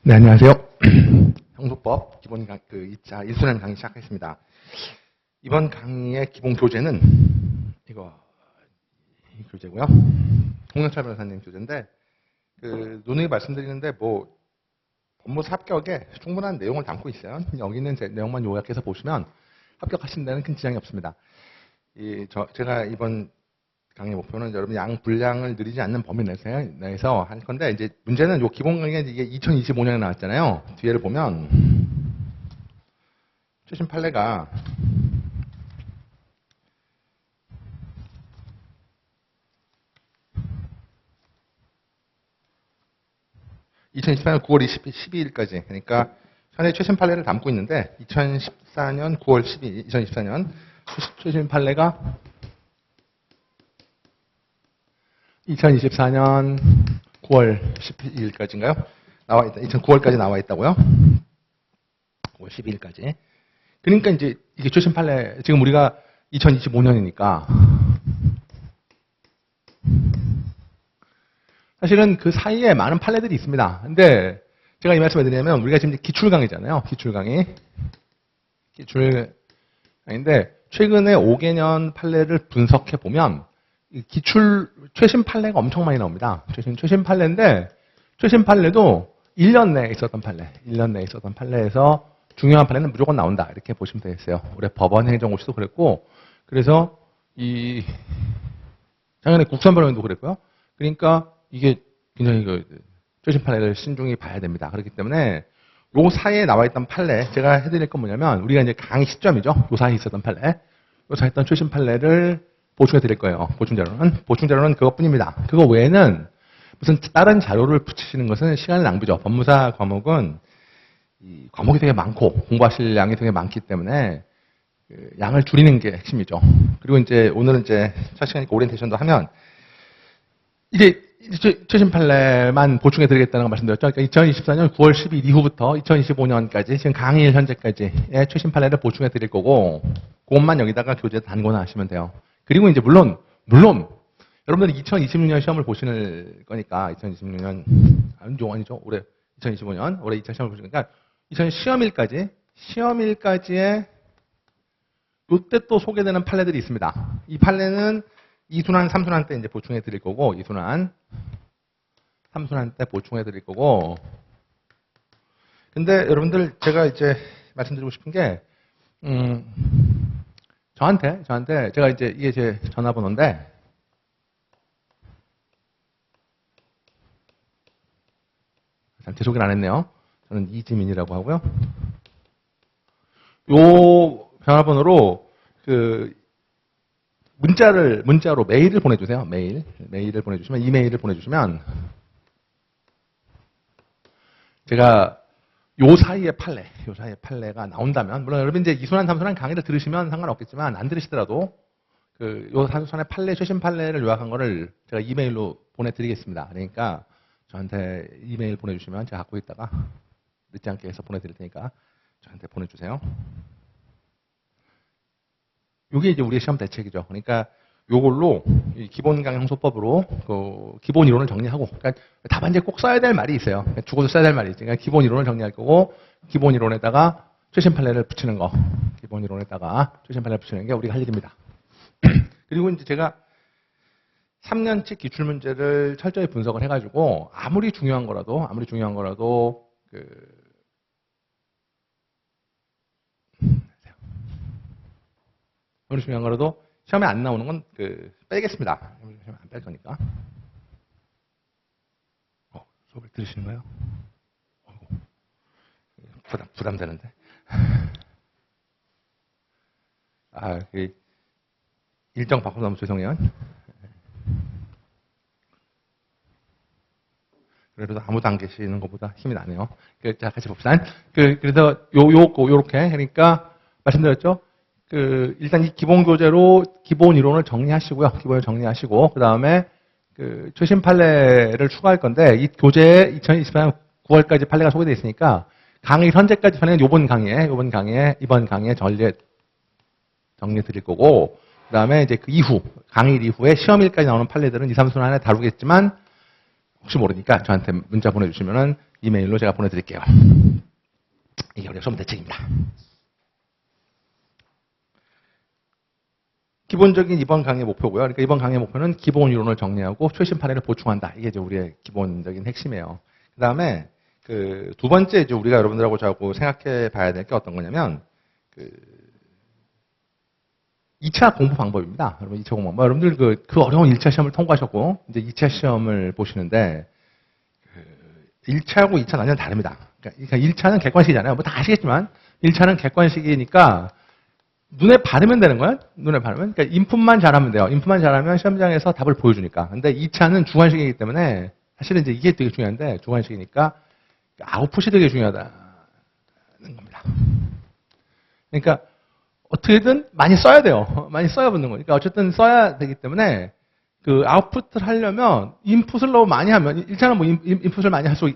네, 안녕하세요. 형소법 기본 2차 1순환 강의 시작하겠습니다. 이번 강의의 기본 교재는 이 교재고요. 홍영철 변호사님 교재인데, 논의 말씀드리는데, 법무사 합격에 충분한 내용을 담고 있어요. 여기 있는 내용만 요약해서 보시면 합격하신 데는 큰 지장이 없습니다. 제가 이번 강의 목표는 여러분 양 분량을 늘리지 않는 범위 내에서 할 건데, 이제 문제는 요 기본 강의가 이게 2025년에 나왔잖아요. 뒤에를 보면 최신 판례가 (2014년 9월 12일까지) 그러니까 현재 최신 판례를 담고 있는데, 2014년 9월 12일 2014년 최신 판례가 2024년 9월 12일까지인가요? 나와 있다. 2009월까지 나와 있다고요? 9월 12일까지. 그러니까 이제 이게 최신 판례, 지금 우리가 2025년이니까 사실은 그 사이에 많은 판례들이 있습니다. 근데 제가 이 말씀을 드리냐면, 우리가 지금 기출 강의잖아요. 기출 강의인데, 최근에 5개년 판례를 분석해 보면 최신 판례가 엄청 많이 나옵니다. 최신 판례인데, 최신 판례도 1년 내에 있었던 판례에서 중요한 판례는 무조건 나온다. 이렇게 보시면 되겠어요. 올해 법원 행정고시도 그랬고, 그래서 작년에 국선변호인도 그랬고요. 그러니까 이게 굉장히 최신 판례를 신중히 봐야 됩니다. 그렇기 때문에 요 사이에 나와 있던 판례, 제가 해드릴 건 뭐냐면, 우리가 이제 강의 시점이죠. 요 사이에 있었던 판례, 요 사이에 있던 최신 판례를 보충해 드릴 거예요. 보충자료는 그것뿐입니다. 그거 외에는 무슨 다른 자료를 붙이시는 것은 시간의 낭비죠. 법무사 과목은 과목이 되게 많고 공부하실 양이 되게 많기 때문에 양을 줄이는 게 핵심이죠. 그리고 오늘은 첫 시간이니까 오리엔테이션도 하면, 이제 최신 판례만 보충해 드리겠다는 거 말씀드렸죠. 그러니까 2024년 9월 10일 이후부터 2025년까지 지금 강의일 현재까지의 최신 판례를 보충해 드릴 거고, 그것만 여기다가 교재에 단거나 하시면 돼요. 그리고 이제 물론 여러분들이 2026년 시험을 보시는 거니까, 2026년 아니죠. 올해 2025년 올해 2차 시험을 보시니까 2000 시험일까지의 요때 또 소개되는 판례들이 있습니다. 이 판례는 2순환, 3순환 때 이제 보충해 드릴 거고, 2순환, 3순환 때 보충해 드릴 거고. 근데 여러분들, 제가 말씀드리고 싶은 게, 저한테 제가 이게 제 전화번호인데, 제 소개를 안 했네요. 저는 이지민이라고 하고요. 요 전화번호로 문자로 메일을 보내주세요. 메일을 보내주시면, 이메일을 보내주시면, 제가 요 사이에 판례가 나온다면, 물론 여러분 이제 2순환, 3순환 강의를 들으시면 상관없겠지만, 안 들으시더라도 요 3순환의 판례, 최신 판례를 요약한 거를 제가 이메일로 보내드리겠습니다. 그러니까 저한테 이메일 보내주시면 제가 갖고 있다가 늦지 않게 해서 보내드릴 테니까 저한테 보내주세요. 요게 이제 우리의 시험 대책이죠. 그러니까 요걸로 기본 강의 형소법으로 기본 이론을 정리하고, 그러니까 답안지에 꼭 써야 될 말이 있어요. 죽어도 써야 될 말이 있으니까 기본 이론을 정리할 거고, 기본 이론에다가 최신 판례를 붙이는 거, 기본 이론에다가 최신 판례를 붙이는 게 우리가 할 일입니다. 그리고 이제 제가 3년치 기출 문제를 철저히 분석을 해가지고, 아무리 중요한 거라도 시험에 안 나오는 건 빼겠습니다. 시험에 안 뺄 거니까. 수업을 들으시는 거예요? 부담되는데. 일정 바꿔서 너무 죄송해요. 그래도 아무도 안 계시는 것보다 힘이 나네요. 자, 같이 봅시다. 그래서 요렇게, 그러니까 말씀드렸죠. 일단 이 기본 교재로 기본 이론을 정리하시고요. 기본을 정리하시고, 그 다음에 최신 판례를 추가할 건데, 이 교재에 2024년 9월까지 판례가 소개되어 있으니까, 강의 현재까지 판례는 이번 강의에 정리해 드릴 거고, 그 다음에 이제 강의 이후에 시험일까지 나오는 판례들은 2, 3순환에 다루겠지만, 혹시 모르니까 저한테 문자 보내주시면은 이메일로 제가 보내드릴게요. 이게 우리 수업 대책입니다. 기본적인 이번 강의 목표고요. 그러니까 이번 강의 목표는 기본 이론을 정리하고 최신 판례를 보충한다. 이게 이제 우리의 기본적인 핵심이에요. 그 다음에 그 두 번째 이제 우리가 여러분들하고 자꾸 생각해 봐야 될 게 어떤 거냐면 그 2차 공부 방법입니다. 여러분 2차 공부 방법. 여러분들 그 어려운 1차 시험을 통과하셨고 이제 2차 시험을 보시는데 1차하고 2차는 완전 다릅니다. 그러니까 1차는 객관식이잖아요. 뭐 다 아시겠지만 1차는 객관식이니까 눈에 바르면 되는 거야. 눈에 바르면. 그러니까 인풋만 잘하면 돼요. 인풋만 잘하면 시험장에서 답을 보여주니까. 근데 2차는 주관식이기 때문에 사실은 이제 이게 되게 중요한데 주관식이니까 아웃풋이 되게 중요하다는 겁니다. 그러니까 어떻게든 많이 써야 돼요. 많이 써야 붙는 거니까 어쨌든 써야 되기 때문에 그 아웃풋을 하려면 인풋을 너무 많이 하면 1차는 뭐 인풋을 많이 할수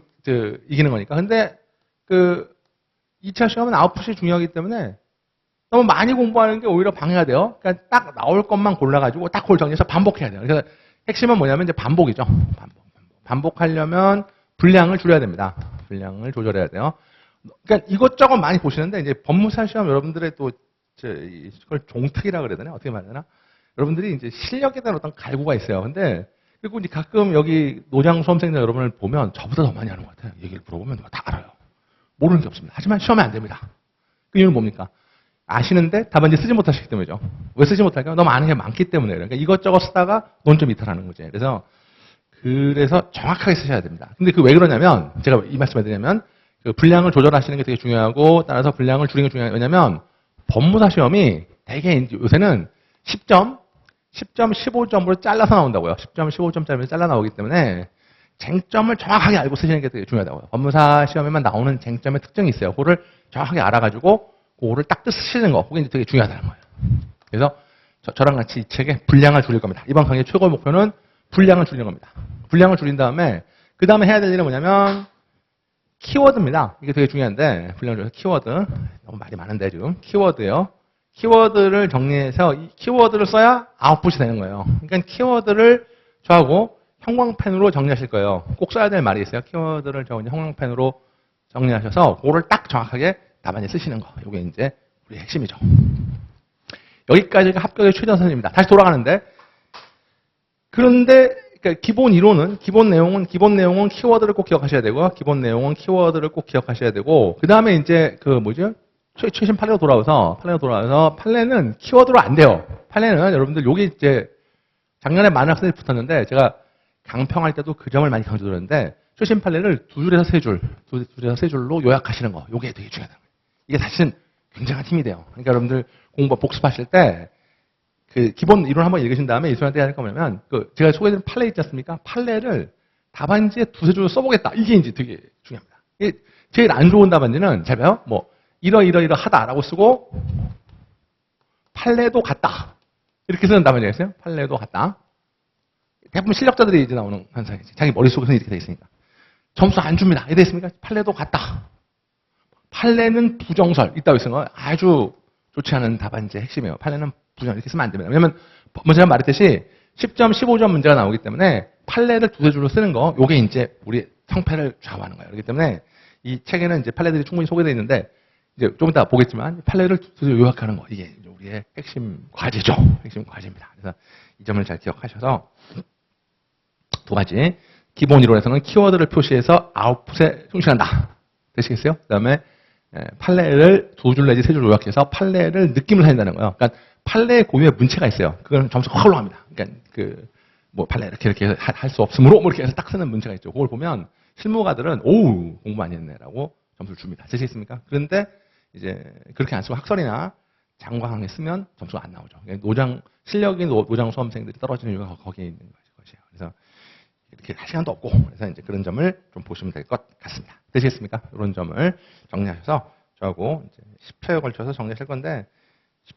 이기는 거니까. 근데 그 2차 시험은 아웃풋이 중요하기 때문에 너무 많이 공부하는 게 오히려 방해가 돼요. 그러니까 딱 나올 것만 골라가지고 딱 그걸 정리해서 반복해야 돼요. 그래서 핵심은 뭐냐면 이제 반복이죠. 반복하려면 분량을 줄여야 됩니다. 분량을 조절해야 돼요. 그러니까 이것저것 많이 보시는데 이제 법무사 시험 여러분들의 또 이걸 종특이라 그래야 되나? 어떻게 말하나? 여러분들이 이제 실력에 대한 어떤 갈구가 있어요. 근데 그리고 이제 가끔 여기 노장 수험생들 여러분을 보면 저보다 더 많이 하는 것 같아요. 얘기를 물어보면 다 알아요. 모르는 게 없습니다. 하지만 시험에 안 됩니다. 그 이유는 뭡니까? 아시는데 답안지 쓰지 못하시기 때문이죠. 왜 쓰지 못할까요? 너무 아는 게 많기 때문에. 그러니까 이것저것 쓰다가 논점 이탈하는 거지. 그래서 정확하게 쓰셔야 됩니다. 근데 그 왜 그러냐면 제가 이 말씀을 드리냐면 그 분량을 조절하시는 게 되게 중요하고 따라서 분량을 줄이는 게 중요해요. 왜냐면 법무사 시험이 되게 요새는 10점, 15점으로 잘라서 나온다고요. 10점, 15점짜리로 잘라 나오기 때문에 쟁점을 정확하게 알고 쓰시는 게 되게 중요하다고요. 법무사 시험에만 나오는 쟁점의 특징이 있어요. 그거를 정확하게 알아가지고 그거를 딱 쓰시는 거. 그게 되게 중요하다는 거예요. 그래서 저랑 같이 이 책에 분량을 줄일 겁니다. 이번 강의 최고 목표는 분량을 줄이는 겁니다. 분량을 줄인 다음에 그 다음에 해야 될 일은 뭐냐면 키워드입니다. 이게 되게 중요한데 분량을 줄여서 키워드. 너무 말이 많은데 지금. 키워드요. 키워드를 정리해서 이 키워드를 써야 아웃풋이 되는 거예요. 그러니까 키워드를 저하고 형광펜으로 정리하실 거예요. 꼭 써야 될 말이 있어요. 키워드를 저 형광펜으로 정리하셔서 그거를 딱 정확하게 답안에 쓰시는 거. 이게 이제 우리 핵심이죠. 여기까지가 합격의 최전선입니다. 다시 돌아가는데 그런데 그러니까 기본 이론은 기본 내용은 키워드를 꼭 기억하셔야 되고 기본 내용은 키워드를 꼭 기억하셔야 되고 그 다음에 이제 그 뭐죠? 최신 판례로 돌아와서 판례는 키워드로 안 돼요. 판례는 여러분들 여기 이제 작년에 많은 학생들이 붙었는데 제가 강평할 때도 그 점을 많이 강조드렸는데 최신 판례를 두 줄에서 세 줄로 요약하시는 거. 이게 되게 중요하다. 이게 사실은 굉장한 힘이 돼요. 그러니까 여러분들 공부 복습하실 때 그 기본 이론 한번 읽으신 다음에 이소한테 해야 할 거면 그 제가 소개해드린 판례 있지 않습니까? 판례를 답안지에 두세 줄 써보겠다. 이게 이제 되게 중요합니다. 이게 제일 안 좋은 답안지는 잘 봐요. 뭐 이러하다라고 쓰고 판례도 같다. 이렇게 쓰는 답안지가 있어요. 판례도 같다. 대부분 실력자들이 이제 나오는 현상이지. 자기 머릿속에서는 이렇게 돼 있으니까. 점수 안 줍니다. 이래 있습니까? 판례도 같다. 판례는 부정설. 있다고 쓰는 거 아주 좋지 않은 답안지의 핵심이에요. 판례는 부정 이렇게 쓰면 안 됩니다. 왜냐면 제가 말했듯이 10점, 15점 문제가 나오기 때문에 판례를 두세 줄로 쓰는 거 요게 이제 우리 형패를 좌우하는 거예요. 그렇기 때문에 이 책에는 이제 판례들이 충분히 소개되어 있는데 이제 좀 이따 보겠지만 판례를 두세 줄 요약하는 거 이게 우리의 핵심 과제죠. 핵심 과제입니다. 그래서 이 점을 잘 기억하셔서 두 가지 기본 이론에서는 키워드를 표시해서 아웃풋에 충실한다. 되시겠어요? 그 다음에 판례를 두 줄 내지 세 줄 요약해서 판례를 느낌을 살린다는 거예요. 그러니까 판례의 고유의 문체가 있어요. 그건 점수가 확 올라갑니다. 그러니까 뭐 판례 이렇게 할 수 없으므로 뭐 이렇게 해서 딱 쓰는 문체가 있죠. 그걸 보면 실무가들은 오우 공부 많이 했네라고 점수를 줍니다. 되시겠습니까? 그런데 이제 그렇게 안 쓰고 학설이나 장과항에 쓰면 점수가 안 나오죠. 그러니까 실력인 노장 수험생들이 떨어지는 이유가 거기에 있는 것이에요. 그래서 이렇게 할 시간도 없고 그래서 이제 그런 점을 좀 보시면 될 것 같습니다. 되시겠습니까? 이런 점을 정리하셔서 저하고 이제 10회에 걸쳐서 정리하실 건데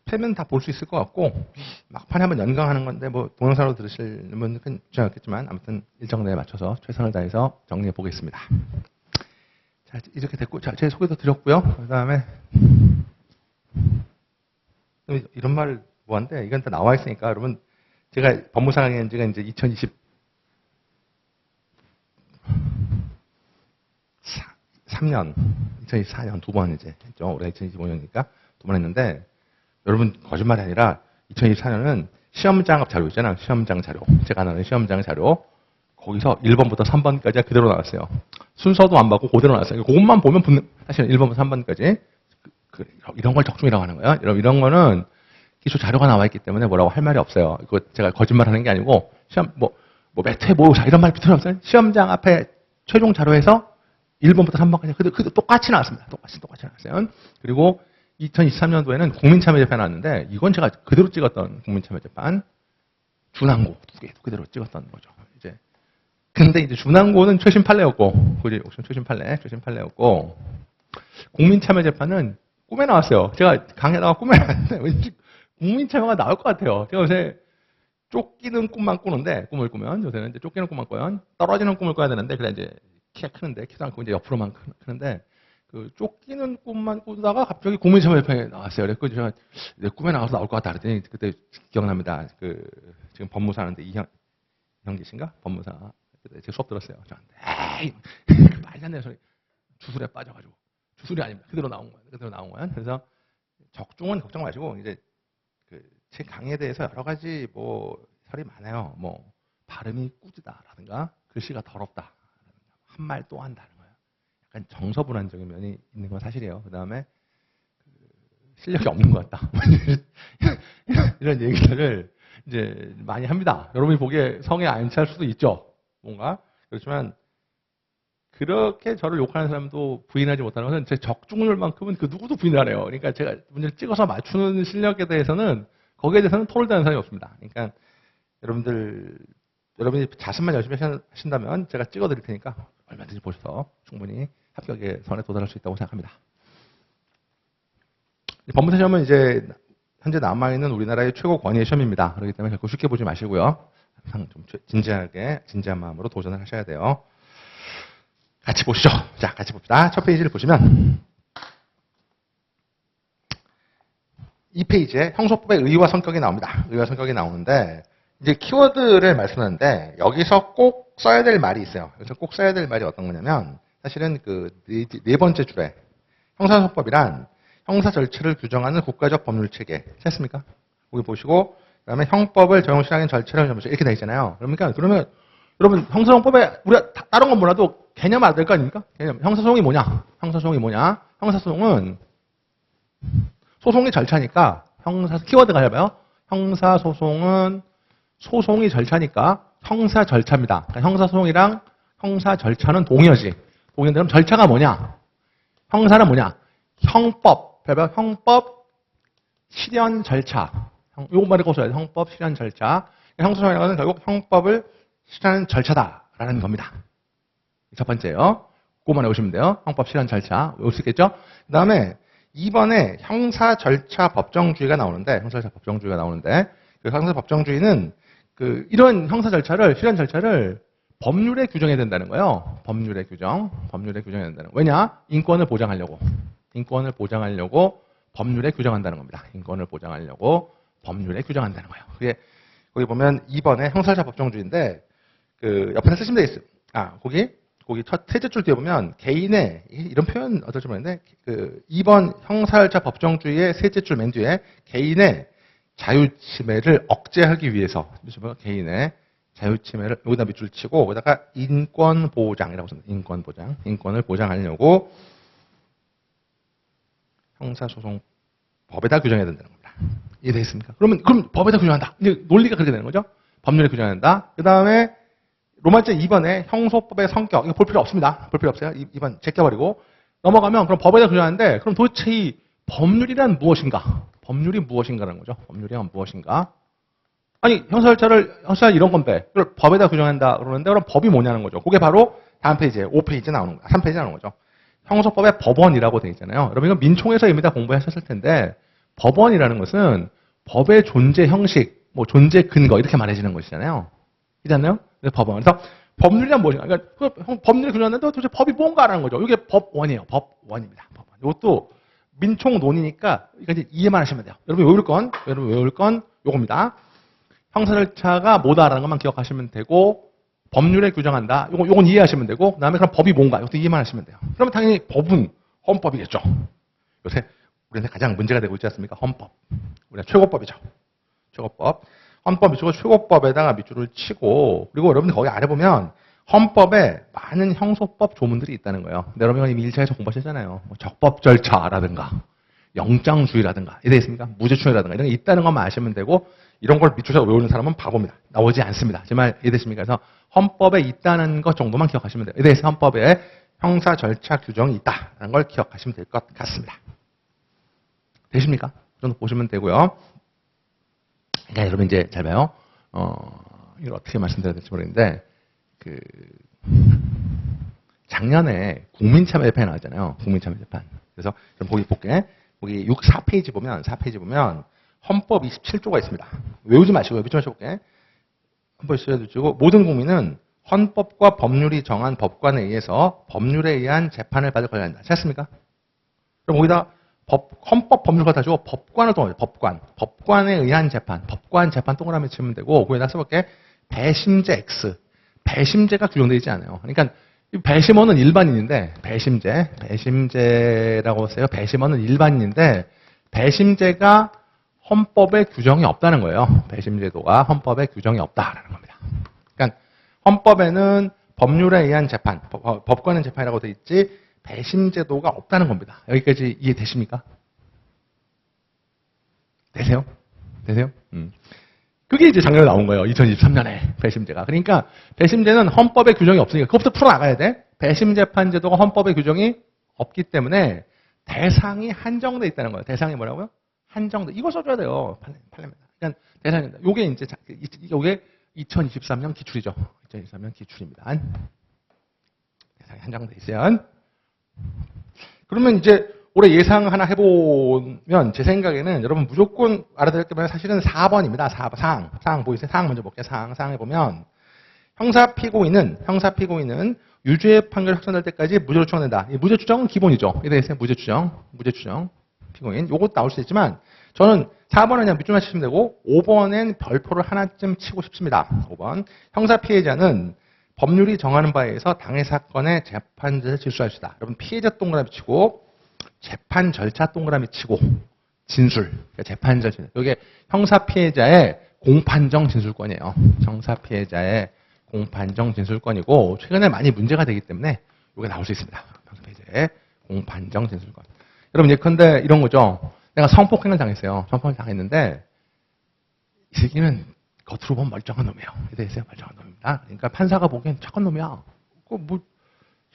10회면 다 볼 수 있을 것 같고 막판에 한번 연강하는 건데 뭐 동영상으로 들으실 분은 괜찮겠지만 아무튼 일정 내에 맞춰서 최선을 다해서 정리해 보겠습니다. 자 이렇게 됐고 자 제 소개도 드렸고요. 그다음에 이런 말 뭐한데 이건 다 나와 있으니까 여러분 제가 법무사 강의한 지가 이제 2023 2023년, 2024년 두 번 이제 했죠. 올해 2025년이니까 두 번 했는데, 여러분 거짓말이 아니라 2024년은 시험장 자료 있잖아요. 시험장 자료. 제가 아는 시험장 자료. 거기서 1번부터 3번까지가 그대로 나왔어요. 순서도 안 받고 그대로 나왔어요. 그것만 보면 붙는, 사실 1번부터 3번까지. 이런 걸 적중이라고 하는 거예요. 이런 거는 기초 자료가 나와 있기 때문에 뭐라고 할 말이 없어요. 이거 제가 거짓말 하는 게 아니고, 시험, 몇 회, 이런 말 필요 없어요. 시험장 앞에 최종 자료에서 1번부터 3번까지 그대로 똑같이 나왔습니다. 똑같이 나왔어요. 그리고 2023년도에는 국민참여재판 나왔는데, 이건 제가 그대로 찍었던 국민참여재판. 준항고 두 개 그대로 찍었던 거죠. 이제. 근데 이제 준항고는 최신 판례였고, 최신 판례였고, 국민참여재판은 꿈에 나왔어요. 제가 강의하다가 꿈에 나왔는데, 왠지 국민참여가 나올 것 같아요. 제가 요새 쫓기는 꿈만 꾸는데, 꿈을 꾸면, 요새는 이제 쫓기는 꿈만 꿔요. 떨어지는 꿈을 꿔야 되는데, 그래 이제 키가 크는데, 키도 않고 이제 옆으로만 크는데, 그 쫓기는 꿈만 꾸다가 갑자기 국민참여재판이 나왔어요. 그래서 제가 내 꿈에 나와서 나올 것 같다 그랬더니, 그때 기억납니다. 지금 법무사 하는데 이형기신가? 법무사. 그때 제 수업 들었어요. 저한테, 에이, 말도 안 되는 소리. 주술에 빠져가지고. 주술이 아닙니다. 그대로 나온 거예요. 그래서 적중은 걱정 마시고, 이제 제 강의에 대해서 여러 가지 설이 많아요. 발음이 꾸지다라든가, 글씨가 더럽다. 한 말 또 한다는 거예요. 약간 정서불안적인 면이 있는 건 사실이에요. 그 다음에 실력이 없는 것 같다. 이런 얘기들을 이제 많이 합니다. 여러분이 보기에 성에 안 찰 수도 있죠. 뭔가. 그렇지만, 그렇게 저를 욕하는 사람도 부인하지 못하는 것은 제 적중률만큼은 그 누구도 부인을 안 해요. 그러니까 제가 문제를 찍어서 맞추는 실력에 대해서는 거기에 대해서는 토를 다는 사람이 없습니다. 그러니까 여러분이 자신만 열심히 하신다면 제가 찍어드릴 테니까 얼마든지 보셔서 충분히 합격의 선에 도달할 수 있다고 생각합니다. 법무사 시험은 이제 현재 남아있는 우리나라의 최고 권위의 시험입니다. 그렇기 때문에 결코 쉽게 보지 마시고요. 항상 좀 진지한 마음으로 도전을 하셔야 돼요. 같이 보시죠. 자, 같이 봅시다. 첫 페이지를 보시면 이 페이지에 형소법의 의의와 성격이 나옵니다. 의의와 성격이 나오는데 이제 키워드를 말씀하는데 여기서 꼭 써야 될 말이 있어요. 여기서 꼭 써야 될 말이 어떤 거냐면 사실은 네 번째 줄에 형사소법이란 형사 절차를 규정하는 국가적 법률 체계. 됐습니까? 거기 보시고 그다음에 형법을 적용 실행하는 절차를 이렇게 돼 있잖아요. 그러면 여러분 형사소송법에 우리가 다른 건 몰라도 개념 알아야 될 거 아닙니까? 개념. 형사소송이 뭐냐? 형사소송은 소송의 절차니까 키워드가 해봐요. 형사소송은 소송이 절차니까 형사 절차입니다. 그러니까 형사소송이랑 형사 절차는 동의어지. 그럼 절차가 뭐냐? 형사는 뭐냐? 형법. 형법 실현 절차. 요거 말을 꼭 써야 돼요. 형법 실현 절차. 형사소송이라는 것은 결국 형법을 실현하는 절차다라는 겁니다. 첫 번째요. 그거만 외우시면 돼요. 형법 실현 절차. 외울 수 있겠죠? 그 다음에 2번에 형사 절차 법정주의가 나오는데, 그 형사 법정주의는 이런 형사 절차를, 실현 절차를 법률에 규정해야 된다는 거예요. 법률에 규정해야 된다는 거예요. 왜냐? 인권을 보장하려고 법률에 규정한다는 겁니다. 인권을 보장하려고 법률에 규정한다는 거예요. 그게, 거기 보면 2번에 형사절차 법정주의인데, 옆에 쓰시면 되겠어요. 거기 첫 셋째 줄 뒤에 보면 개인의 이런 표현 어떨지 모르겠는데 2번 형사절차 법정주의의 셋째 줄 맨 뒤에 개인의 자유침해를 억제하기 위해서 개인의 자유침해를 여기다 밑줄 치고 거기다가 인권보장이라고 씁니다. 인권을 보장하려고 형사소송법에다 규정해야 된다는 겁니다. 이해되겠습니까? 그럼 법에다 규정한다. 이제 논리가 그렇게 되는 거죠. 법률에 규정한다. 그 다음에 로마제 2번에 형소법의 성격, 이거 볼 필요 없습니다. 볼 필요 없어요. 2번 제껴버리고 넘어가면 그럼 법에다 규정하는데 그럼 도대체 이 법률이란 무엇인가? 법률이 무엇인가라는 거죠. 법률이란 무엇인가? 아니 형사 이런 건데 그걸 법에다 규정한다 그러는데 그럼 법이 뭐냐는 거죠. 그게 바로 다음 페이지에 5페이지 나오는 거야. 3페이지 나오는 거죠. 형소법에 법원이라고 되어 있잖아요. 여러분 이거 민총에서 이미 다 공부하셨을 텐데 법원이라는 것은 법의 존재 형식, 존재 근거 이렇게 말해지는 것이잖아요. 그렇지 네, 법원. 그래서 법률이란 무엇인가? 그러니까 법률이 규정하는데 도대체 법이 뭔가라는 거죠. 이게 법원이에요. 법원입니다. 법원. 이것도 민총 논이니까 이제 이해만 하시면 돼요. 여러분 외울 건 요겁니다. 형사 절차가 뭐다라는 것만 기억하시면 되고 법률에 규정한다. 요건 이해하시면 되고, 그 다음에 그럼 법이 뭔가? 이것도 이해만 하시면 돼요. 그러면 당연히 법은 헌법이겠죠. 요새 우리한테 가장 문제가 되고 있지 않습니까? 헌법. 우리가 최고법이죠. 최고법. 헌법이죠. 최고법에다가 밑줄을 치고, 그리고 여러분들 거기 아래 보면 헌법에 많은 형소법 조문들이 있다는 거예요. 근데 여러분 이미 1차에서 공부하셨잖아요. 뭐 적법 절차라든가, 영장주의라든가, 이래 있습니까? 무죄추행이라든가 이런 게 있다는 것만 아시면 되고, 이런 걸 밑줄에서 외우는 사람은 바보입니다. 나오지 않습니다. 제 말 이해되십니까? 그래서 헌법에 있다는 것 정도만 기억하시면 돼요. 이래서 헌법에 형사 절차 규정이 있다는 걸 기억하시면 될 것 같습니다. 되십니까? 그 정도 보시면 되고요. 그러니까 여러분 이제 잘 봐요. 이걸 어떻게 말씀드려야 될지 모르겠는데, 작년에 국민참여재판이 나왔잖아요. 국민참여재판. 그래서 좀 거기 볼게. 거기 4페이지 보면 헌법 27조가 있습니다. 외우지 마시고 여기 좀 해볼게. 헌법 27조 모든 국민은 헌법과 법률이 정한 법관에 의해서 법률에 의한 재판을 받을 권리가 있다. 찾습니까? 그럼 거기다 헌법 법률 갖다 주고 법관을 또 법관에 의한 재판, 법관 재판 동그라미 치면 되고 거기다 써볼게. 배심제 X. 배심제가 규정되어 있지 않아요. 그러니까 배심원은 일반인인데 배심제라고 써요. 배심원은 일반인인데 배심제가 헌법에 규정이 없다는 거예요. 배심제도가 헌법에 규정이 없다라는 겁니다. 그러니까 헌법에는 법률에 의한 재판, 법관의 재판이라고 되어 있지 배심제도가 없다는 겁니다. 여기까지 이해되십니까? 되세요? 그게 이제 작년에 나온 거예요. 2023년에 배심제가. 그러니까 배심제는 헌법에 규정이 없으니까 그것부터 풀어나가야 돼. 배심재판제도가 헌법에 규정이 없기 때문에 대상이 한정돼 있다는 거예요. 대상이 뭐라고요? 한정돼. 이거 써줘야 돼요. 판례입니다. 그러니까 대상입니다. 요게 이제 요게 2023년 기출이죠. 2023년 기출입니다. 대상이 한정돼 있어요. 그러면 이제 올해 예상 하나 해보면 제 생각에는 여러분 무조건 알아들을 게 사실은 4번입니다. 4번 사항 보이세요? 사항 먼저 볼게요. 사항에 보면 형사 피고인은 유죄 판결이 확정될 때까지 무죄로 추정된다. 무죄 추정은 기본이죠. 이에 대해서 무죄 추정 피고인 요것도 나올 수 있지만 저는 4번은 그냥 밑줄만 치시면 되고 5번엔 별표를 하나쯤 치고 싶습니다. 5번 형사 피해자는 법률이 정하는 바에 의해서 당해 사건의 재판제를 질수할 수 있다. 여러분 피해자 동그라미 치고 재판 절차 동그라미 치고 진술 그러니까 재판 절차 이게 형사 피해자의 공판정 진술권이에요. 형사 피해자의 공판정 진술권이고 최근에 많이 문제가 되기 때문에 이게 나올 수 있습니다. 형사 피해자의 공판정 진술권. 여러분 예컨대 이런 거죠. 내가 성폭행을 당했어요. 성폭행을 당했는데 이 새끼는 겉으로 보면 멀쩡한 놈이에요. 대해서 멀쩡한 놈입니다. 그러니까 판사가 보기엔 착한 놈이야. 그거 뭐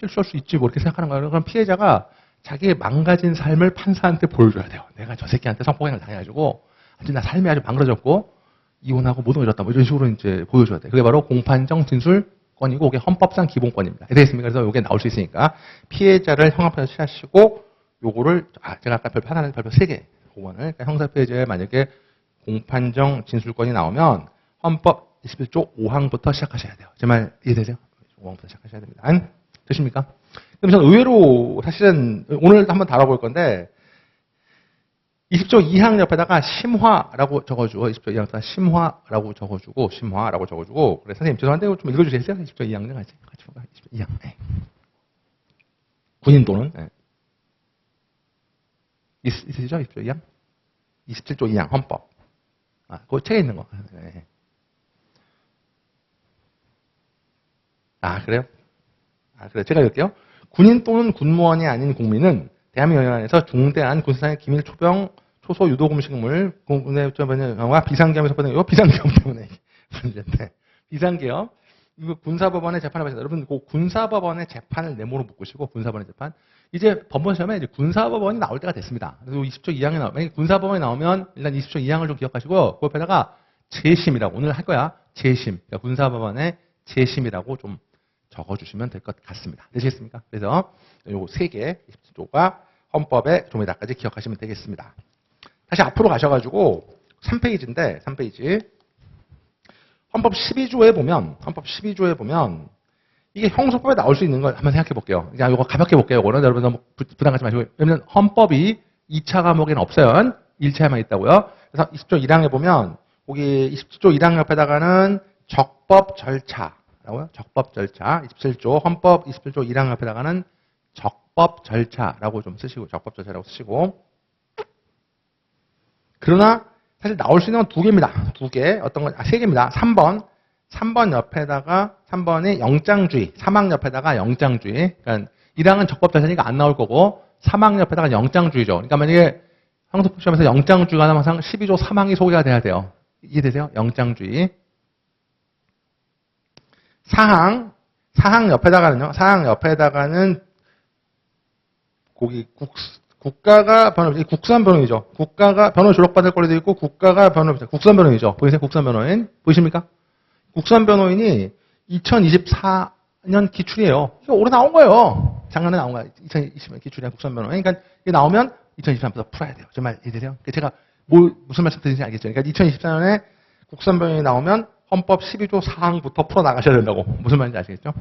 실수할 수 있지 뭐 이렇게 생각하는 거예요. 그럼 피해자가 자기의 망가진 삶을 판사한테 보여줘야 돼요. 내가 저 새끼한테 성폭행을 당해가지고 아주 나 삶이 아주 망가졌고 이혼하고 못 오졌다 뭐 이런 식으로 이제 보여줘야 돼요. 그게 바로 공판정 진술권이고 이게 헌법상 기본권입니다. 되겠습니까? 그래서 이게 나올 수 있으니까 피해자를 형합해서 취하시고 요거를 제가 아까 별표 하나는 별표 3개 5번을 그러니까 형사 피해자의 만약에 공판정 진술권이 나오면 헌법 21조 5항부터 시작하셔야 돼요. 제 말 이해되세요? 5항부터 시작하셔야 됩니다. 되십니까? 그럼 저는 의외로 사실은 오늘 한번 다뤄볼 건데 20조 2항 옆에다가 심화라고 적어주고 20조 2항 옆에다가 심화라고 적어주고 그래 선생님 죄송한데 좀 읽어주세요. 20조 2항 같이 볼까요? 20조 2항 네. 군인 또는 네. 있으시죠? 20조 2항? 27조 2항 헌법 그 책에 있는 거 네. 그래요? 그래 제가 읽을게요. 군인 또는 군무원이 아닌 국민은 대한민국에서 중대한 군사상의 기밀 초병, 초소, 유도 금식물, 국내 영화 비상계엄에서 받은 이거 비상계엄 때문에 문제인데 비상계엄 이거 군사법원의 재판을 받으셨다. 여러분 그 군사법원의 재판을 네모로 묶으시고 군사법원의 재판 이제 법원 시험에 이제 군사법원이 나올 때가 됐습니다. 그래서 20조 2항이 나오면 군사법원이 나오면 일단 20조 2항을 좀 기억하시고 그 옆에다가 재심이라고 오늘 할 거야. 재심 그러니까 군사법원의 재심이라고 좀 적어주시면 될 것 같습니다. 되시겠습니까? 그래서 요 3개 27조가 헌법에 좀 이따까지 기억하시면 되겠습니다. 다시 앞으로 가셔가지고 3페이지인데 3페이지 헌법 12조에 보면 이게 형소법에 나올 수 있는 걸 한번 생각해 볼게요. 그냥 이거 가볍게 볼게요. 이거는 여러분 너무 부담 갖지 마시고 왜냐면 헌법이 2차 과목에는 없어요. 1차에만 있다고요. 그래서 20조 1항에 보면 거기 27조 1항 옆에다가는 적법 절차 라고요? 적법 절차. 27조 헌법 27조 1항 옆에다가는 적법 절차라고 좀 쓰시고 적법 절차라고 쓰시고 그러나 사실 나올 수 있는 건 두 개입니다. 두 개. 어떤 건? 세 개입니다. 3번 옆에다가 3번이 영장주의. 3항 옆에다가 영장주의. 그러니까 1항은 적법 절차니까 안 나올 거고 3항 옆에다가 영장주의죠. 그러니까 만약에 형사법 시험에서 영장주의가 나면 항상 12조 3항이 소개가 돼야 돼요. 이해되세요? 영장주의. 4항 옆에다가는요. 4항 옆에다가는 국가가 변호인, 국선 변호인이죠. 국가가 변호 졸업받을 권리도 있고 국가가 국선 변호인이죠. 보이세요? 국선 변호인. 보이십니까? 국선 변호인이 2024년 기출이에요. 이거 올해 나온 거예요. 작년에 나온 거예요. 2020년 기출이야 국선 변호인. 그러니까 이게 나오면 2023년부터 풀어야 돼요. 정말 이해되세요? 제가 무슨 말씀 드리는지 알겠죠? 그러니까 2024년에 국선 변호인이 나오면 헌법 12조 4항부터 풀어 나가셔야 된다고. 무슨 말인지 아시겠죠?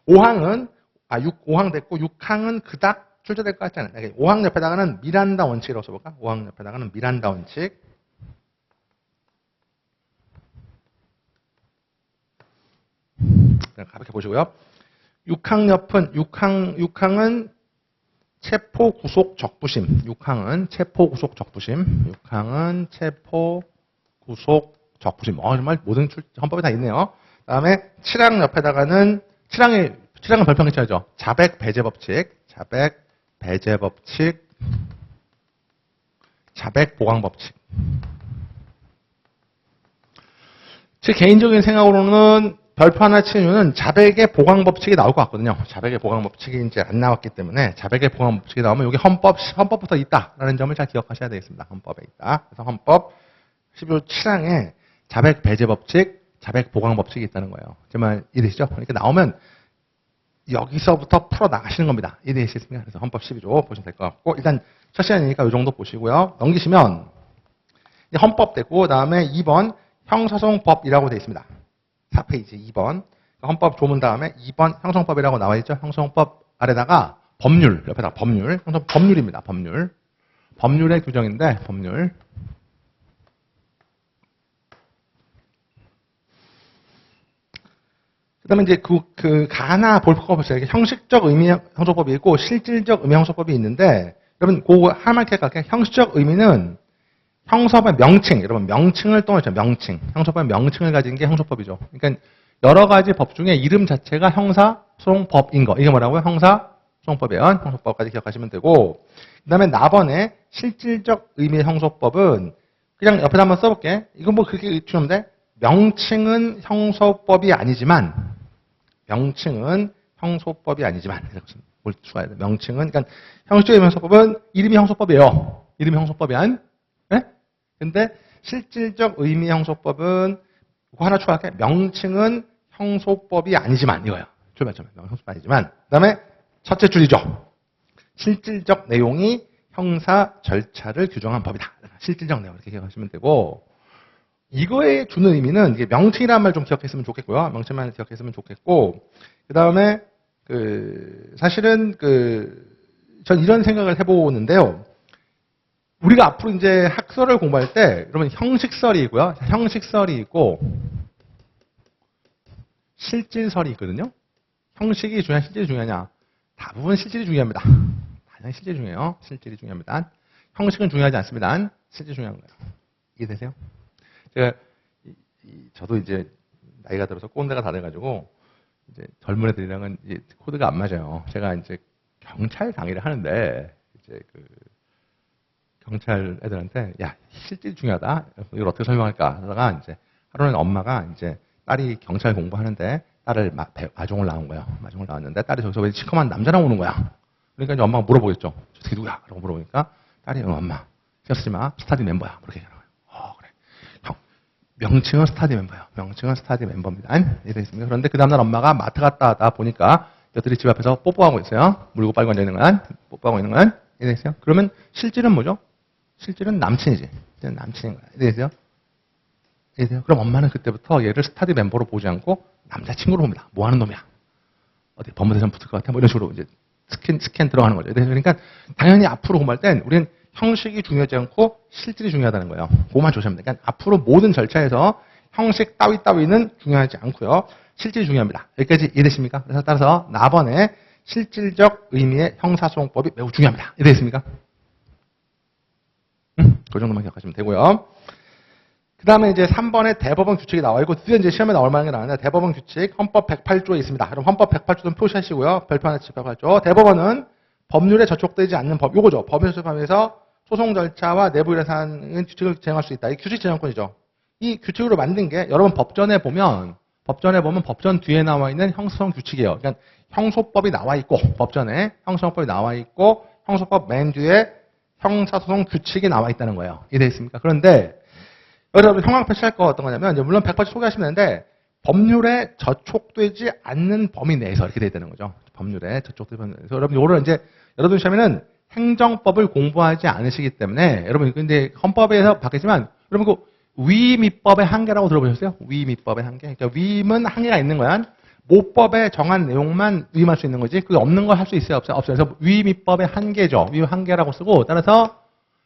5항은 5항 됐고 6항은 그닥 출제될 것 같지 않아요. 5항 옆에다가는 미란다 원칙이라고 써볼까? 5항 옆에다가는 미란다 원칙. 가볍게 보시고요. 6항은 체포 구속 적부심. 6항은 체포 구속 적부심. 6항은 체포 구속 적부심. 정말 모든 헌법에 다 있네요. 그다음에 7항 옆에다가는 7항은 별평 있죠. 자백 배제 법칙. 자백 배제 법칙. 자백 보강 법칙. 제 개인적인 생각으로는 별표 하나 치는 이유는 자백의 보강 법칙이 나올 것 같거든요. 자백의 보강 법칙이 이제 안 나왔기 때문에 자백의 보강 법칙이 나오면 여기 헌법부터 있다라는 점을 잘 기억하셔야 되겠습니다. 헌법에 있다. 그래서 헌법 12조 7항에 자백 배제 법칙, 자백 보강 법칙이 있다는 거예요. 제 말 이해되시죠? 그러니까 나오면 여기서부터 풀어 나가시는 겁니다. 이해되시겠습니까? 그래서 헌법 12조 보시면 될 것 같고 일단 첫 시간이니까 이 정도 보시고요. 넘기시면 헌법 되고 그다음에 2번 형사소송법이라고 되어 있습니다. 4페이지 2번. 헌법 조문 다음에 2번 형성법이라고 나와 있죠. 형성법 아래다가 법률, 옆에다가 법률. 법률입니다. 법률. 법률의 규정인데, 법률. 그 다음에 이제 가나 볼 거 보세요. 형식적 의미 형성법이 있고, 실질적 의미 형성법이 있는데, 여러분, 그거 하나만 할게요. 형식적 의미는 형사법의 명칭, 여러분 명칭을 떠나죠. 명칭. 형사법의 명칭을 가진 게 형사법이죠. 그러니까 여러 가지 법 중에 이름 자체가 형사소송법인 거. 이게 뭐라고요? 형사소송법이에요. 형사법까지 기억하시면 되고. 그 다음에 나번에 실질적 의미의 형사법은 그냥 옆에다 한번 써볼게. 이건 뭐 그렇게 중요한데 명칭은 형사법이 아니지만 명칭은 형사법이 아니지만 뭘 추가해야 돼. 명칭은 그러니까 형식적 의미 형사법은 이름이 형사법이에요. 이름이 형사법이 안 근데 실질적 의미 형소법은 그거 하나 추가할게. 명칭은 형소법이 아니지만 이거예요. 출발점에 형소법이 아니지만 그다음에 첫째 줄이죠. 실질적 내용이 형사 절차를 규정한 법이다. 실질적 내용 이렇게 기억하시면 되고 이거에 주는 의미는 이게 명칭이라는 말 좀 기억했으면 좋겠고요. 명칭만 기억했으면 좋겠고 그다음에 사실은 전 이런 생각을 해보는데요. 우리가 앞으로 이제 학설을 공부할 때, 여러분, 형식설이 있고요. 형식설이 있고, 실질설이 있거든요. 형식이 중요하냐, 실질이 중요하냐. 대부분 실질이 중요합니다. 당연히 실질이 중요해요. 실질이 중요합니다. 형식은 중요하지 않습니다. 실질이 중요한 거예요. 이해되세요? 저도 이제 나이가 들어서 꼰대가 다 돼가지고, 이제 젊은 애들이랑은 이제 코드가 안 맞아요. 제가 이제 경찰 강의를 하는데, 이제 경찰 애들한테 야 실질이 중요하다. 이걸 어떻게 설명할까 하다가 이제 하루는 엄마가 이제 딸이 경찰 공부하는데 딸을 마중을 나온 거예요. 마중을 나왔는데 딸이 저기서 왜 시커먼 남자랑 오는 거야. 그러니까 이제 엄마가 물어보겠죠. 저 새끼 누구야? 라고 물어보니까 딸이 엄마 신경 쓰지 마. 스타디 멤버야. 그렇게 얘기하는 거예요. 그래. 형 명칭은 스타디 멤버야. 명칭은 스타디 멤버입니다. 이랬습니다. 그런데 그 다음날 엄마가 마트 갔다 하다 보니까 여들이 집 앞에서 뽀뽀하고 있어요. 물고 빨고 앉아 있는 건 뽀뽀하고 있는 건 이랬어요. 그러면 실질은 뭐죠? 실질은 남친이지. 남친인 거야. 이해되세요? 그럼 엄마는 그때부터 얘를 스타디 멤버로 보지 않고 남자친구로 봅니다. 뭐 하는 놈이야? 어디 법무대장 붙을 것 같아? 뭐 이런 식으로 이제 스캔 들어가는 거죠. 그러니까 당연히 앞으로 공부할 땐 우리는 형식이 중요하지 않고 실질이 중요하다는 거예요. 그것만 조심하면 돼요. 그러니까 앞으로 모든 절차에서 형식 따위는 중요하지 않고요. 실질이 중요합니다. 여기까지 이해되십니까? 그래서 따라서 나번의 실질적 의미의 형사소송법이 매우 중요합니다. 이해되십니까? 그 정도만 기억하시면 되고요. 그 다음에 이제 3번에 대법원 규칙이 나와 있고, 드디어 이제 시험에 나올 만한 게 나왔는데, 대법원 규칙, 헌법 108조에 있습니다. 그럼 헌법 108조 좀 표시하시고요. 별표 하나 짚어봤죠. 대법원은 법률에 저촉되지 않는 법, 요거죠. 법률 소송에서 소송 절차와 내부 일에 사항은 규칙을 제정할 수 있다. 이 규칙 제정권이죠. 이 규칙으로 만든 게, 여러분 법전에 보면 법전 뒤에 나와 있는 형사소송 규칙이에요. 그러니까 형소법이 나와 있고, 법전에 형사소송법이 나와 있고, 형소법 맨 뒤에 형사소송 규칙이 나와 있다는 거예요. 이해되겠습니까? 그런데, 여러분 형광 표시할 거 어떤 거냐면, 이제 물론 108조 소개하시면 되는데, 법률에 저촉되지 않는 범위 내에서 이렇게 돼야 되는 거죠. 법률에 저촉되지 않는 범위 내에서. 여러분, 요거를 이제, 여러분 시험에는 행정법을 공부하지 않으시기 때문에, 여러분, 근데 헌법에서 바뀌지만, 여러분 그 위임법의 한계라고 들어보셨어요? 위임법의 한계. 그러니까 위임은 한계가 있는 거야. 모법에 정한 내용만 위임할 수 있는 거지. 그게 없는 걸 할 수 있어요? 없어요? 없어요. 그래서 위임법의 한계죠. 위임 한계라고 쓰고, 따라서,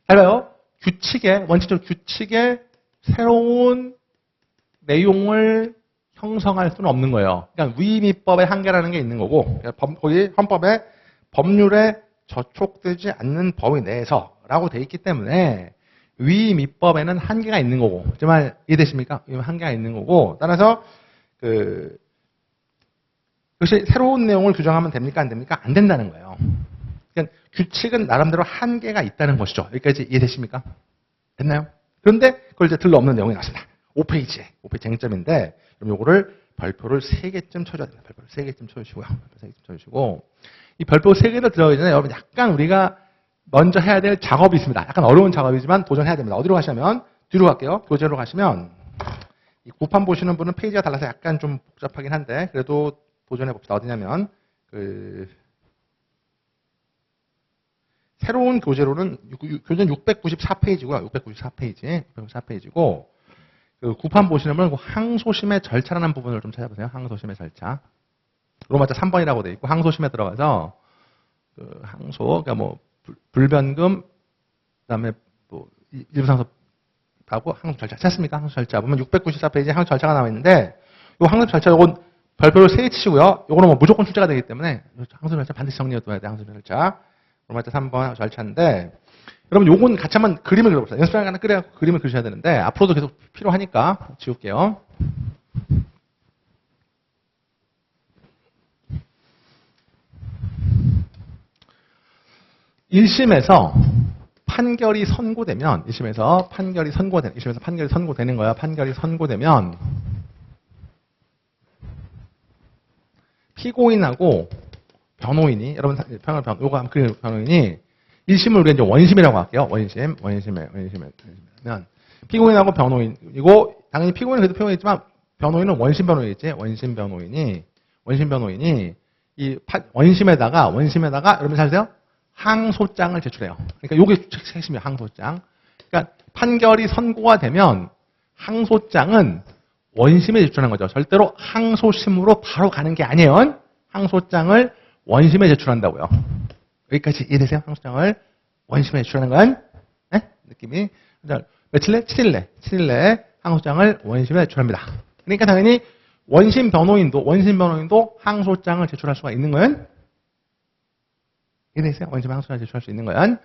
잘 봐요. 원칙적으로 규칙에 새로운 내용을 형성할 수는 없는 거예요. 그러니까 위임법의 한계라는 게 있는 거고, 거기 헌법에 법률에 저촉되지 않는 범위 내에서라고 돼 있기 때문에 위임법에는 한계가 있는 거고, 정말 이해되십니까? 한계가 있는 거고, 따라서 역시 새로운 내용을 규정하면 됩니까? 안 됩니까? 안 된다는 거예요. 그러니까 규칙은 나름대로 한계가 있다는 것이죠. 여기까지 이해되십니까? 됐나요? 그런데 그걸 이제 들러없는 내용이 나왔습니다. 5페이지 쟁점인데, 그럼 요거를 별표를 3개쯤 쳐줘야 됩니다. 별표를 3개쯤 쳐주시고요. 별표 3개쯤 쳐주시고, 이 별표 3개를 들어가기 전에 여러분 약간 우리가 먼저 해야 될 작업이 있습니다. 약간 어려운 작업이지만 도전해야 됩니다. 어디로 가시면, 뒤로 갈게요. 교재로 가시면, 이 구판 보시는 분은 페이지가 달라서 약간 좀 복잡하긴 한데, 그래도 도전해 봅시다. 어디냐면, 새로운 교재로는, 교재는 694페이지고요. 694페이지고, 그 구판 보시는 분은 항소심의 절차라는 부분을 좀 찾아보세요. 항소심의 절차. 로마자 3번이라고 돼 있고, 항소심에 들어가서, 항소, 그러니까 뭐, 불변금, 그 다음에 뭐, 일부상소하고 항소 절차. 찾습니까? 항소 절차. 보면 694페이지에 항소 절차가 나와 있는데, 요 항소 절차, 요건 별표를 3개 치시고요. 요거는 뭐 무조건 출제가 되기 때문에, 항소 절차 반드시 정리해둬야 돼, 항소 절차. 로마자 3번 절차인데, 여러분 요건 같이 한번 그림을 그려봅시다. 연습장 하나 그려갖고 그림을 그리셔야 되는데, 앞으로도 계속 필요하니까 지울게요. (1심에서) 판결이 선고되면, 1심에서 판결이 선고되는 거야. 판결이 선고되면, 피고인하고 변호인이, 여러분, 변호인이, 1심을 우리가 이제 원심이라고 할게요. 원심이면, 피고인하고 변호인이고, 당연히 피고인은 그래도 피고인이지만, 변호인은 원심 변호인이지. 원심 변호인이, 이 원심에다가, 여러분 잘 아세요? 항소장을 제출해요. 그러니까 요게 핵심이에요. 항소장. 그러니까 판결이 선고가 되면 항소장은 원심에 제출하는 거죠. 절대로 항소심으로 바로 가는 게 아니에요. 항소장을 원심에 제출한다고요. 여기까지 이해되세요? 항소장을 원심에 제출하는 건? 네? 느낌이. 며칠 내? 7일 내 항소장을 원심에 제출합니다. 그러니까 당연히 원심 변호인도 항소장을 제출할 수가 있는 거예요. 이해되세요? 원심에 항소장을 제출할 수 있는 거예요.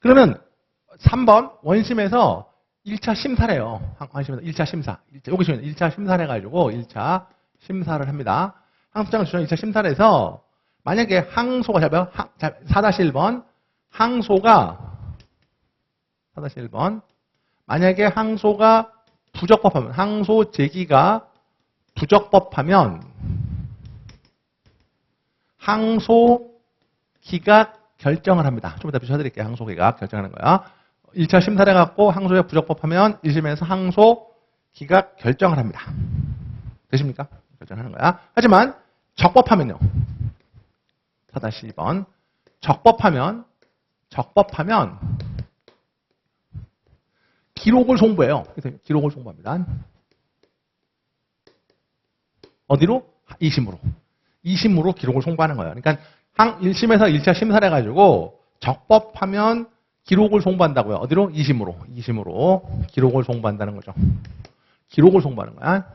그러면 3번 원심에서 1차 심사래요. 원심에서 1차 심사. 여기 지금 1차 심사를 해가지고 1차 심사를 합니다. 항소장을 제출한 1차 심사를 해서 만약에 항소가, 잘 봐요. 4-1번. 항소가, 4-1번. 만약에 항소가 부적법하면, 항소 제기가 부적법하면, 항소 기각 결정을 합니다. 좀 이따 비춰드릴게요. 항소 기각 결정하는 거야. 1차 심사를 해갖고 항소가 부적법하면 1심에서 항소 기각 결정을 합니다. 되십니까? 결정하는 거야. 하지만 적법하면요. 4-2번. 적법하면 기록을 송부해요. 그래서 기록을 송부합니다. 어디로? 2심으로 기록을 송부하는 거예요. 그러니까 1심에서 1차 심사를 해가지고 적법하면 기록을 송부한다고요. 어디로? 2심으로 기록을 송부한다는 거죠. 기록을 송부하는 거야.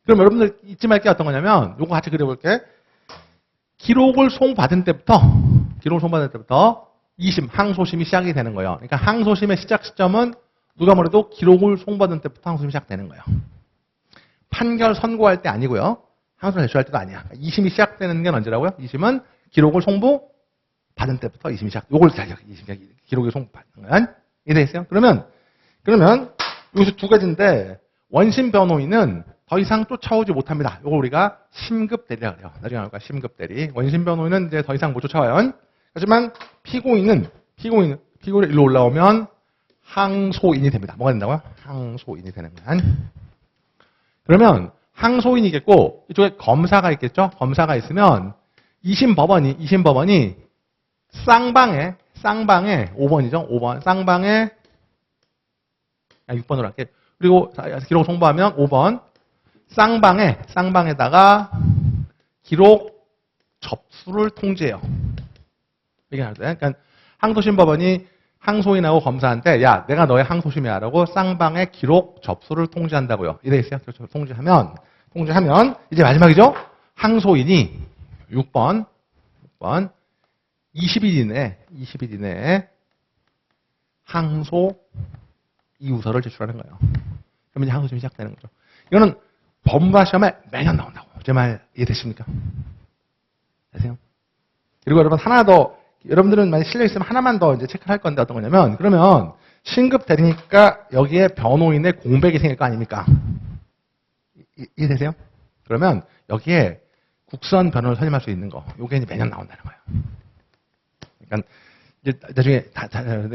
그럼 여러분들 잊지 말 게 어떤 거냐면 요거 같이 그려볼게. 기록을 송받은 때부터 2심, 항소심이 시작이 되는 거예요. 그러니까 항소심의 시작 시점은 누가 뭐래도 기록을 송받은 때부터 항소심이 시작되는 거예요. 판결 선고할 때 아니고요. 항소를 제출할 때도 아니야. 2심이 시작되는 게 언제라고요? 2심은 기록을 송부받은 때부터 2심이 시작. 요걸 기록을 송부받는 거야. 이해되겠어요? 그러면 여기서 두 가지인데 원심 변호인은 더 이상 쫓아오지 못합니다. 요거 우리가 심급 대리라고 그래요. 나중에 나올 거야. 심급 대리. 원심 변호인은 이제 더 이상 못 쫓아와요. 하지만 피고인이 일로 올라오면 항소인이 됩니다. 뭐가 된다고요? 항소인이 되는 거야. 그러면 항소인이겠고 이쪽에 검사가 있겠죠? 검사가 있으면 2심 법원이 쌍방에 5번이죠? 5번 쌍방에 6번으로 할게. 그리고 기록 송부하면 5번 쌍방에다가 기록 접수를 통지해요. 이게 나올 때. 그러니까 항소심 법원이 항소인하고 검사한테 야 내가 너의 항소심이야 라고 쌍방에 기록 접수를 통지한다고요. 이래 있어요. 통지하면 이제 마지막이죠. 항소인이 6번 20일 이내에 항소 이유서를 제출하는 거예요. 그러면 이제 항소심이 시작되는 거죠. 이거는 법무사 시험에 매년 나온다고. 제 말 이해되십니까? 아세요? 그리고 여러분 하나 더 여러분들은 만약 실력 있으면 하나만 더 이제 체크를 할 건데 어떤 거냐면 그러면 신급 되니까 여기에 변호인의 공백이 생길 거 아닙니까? 이해되세요? 그러면 여기에 국선 변호를 선임할 수 있는 거 요게 이제 매년 나온다는 거예요. 그러니까 이제 나중에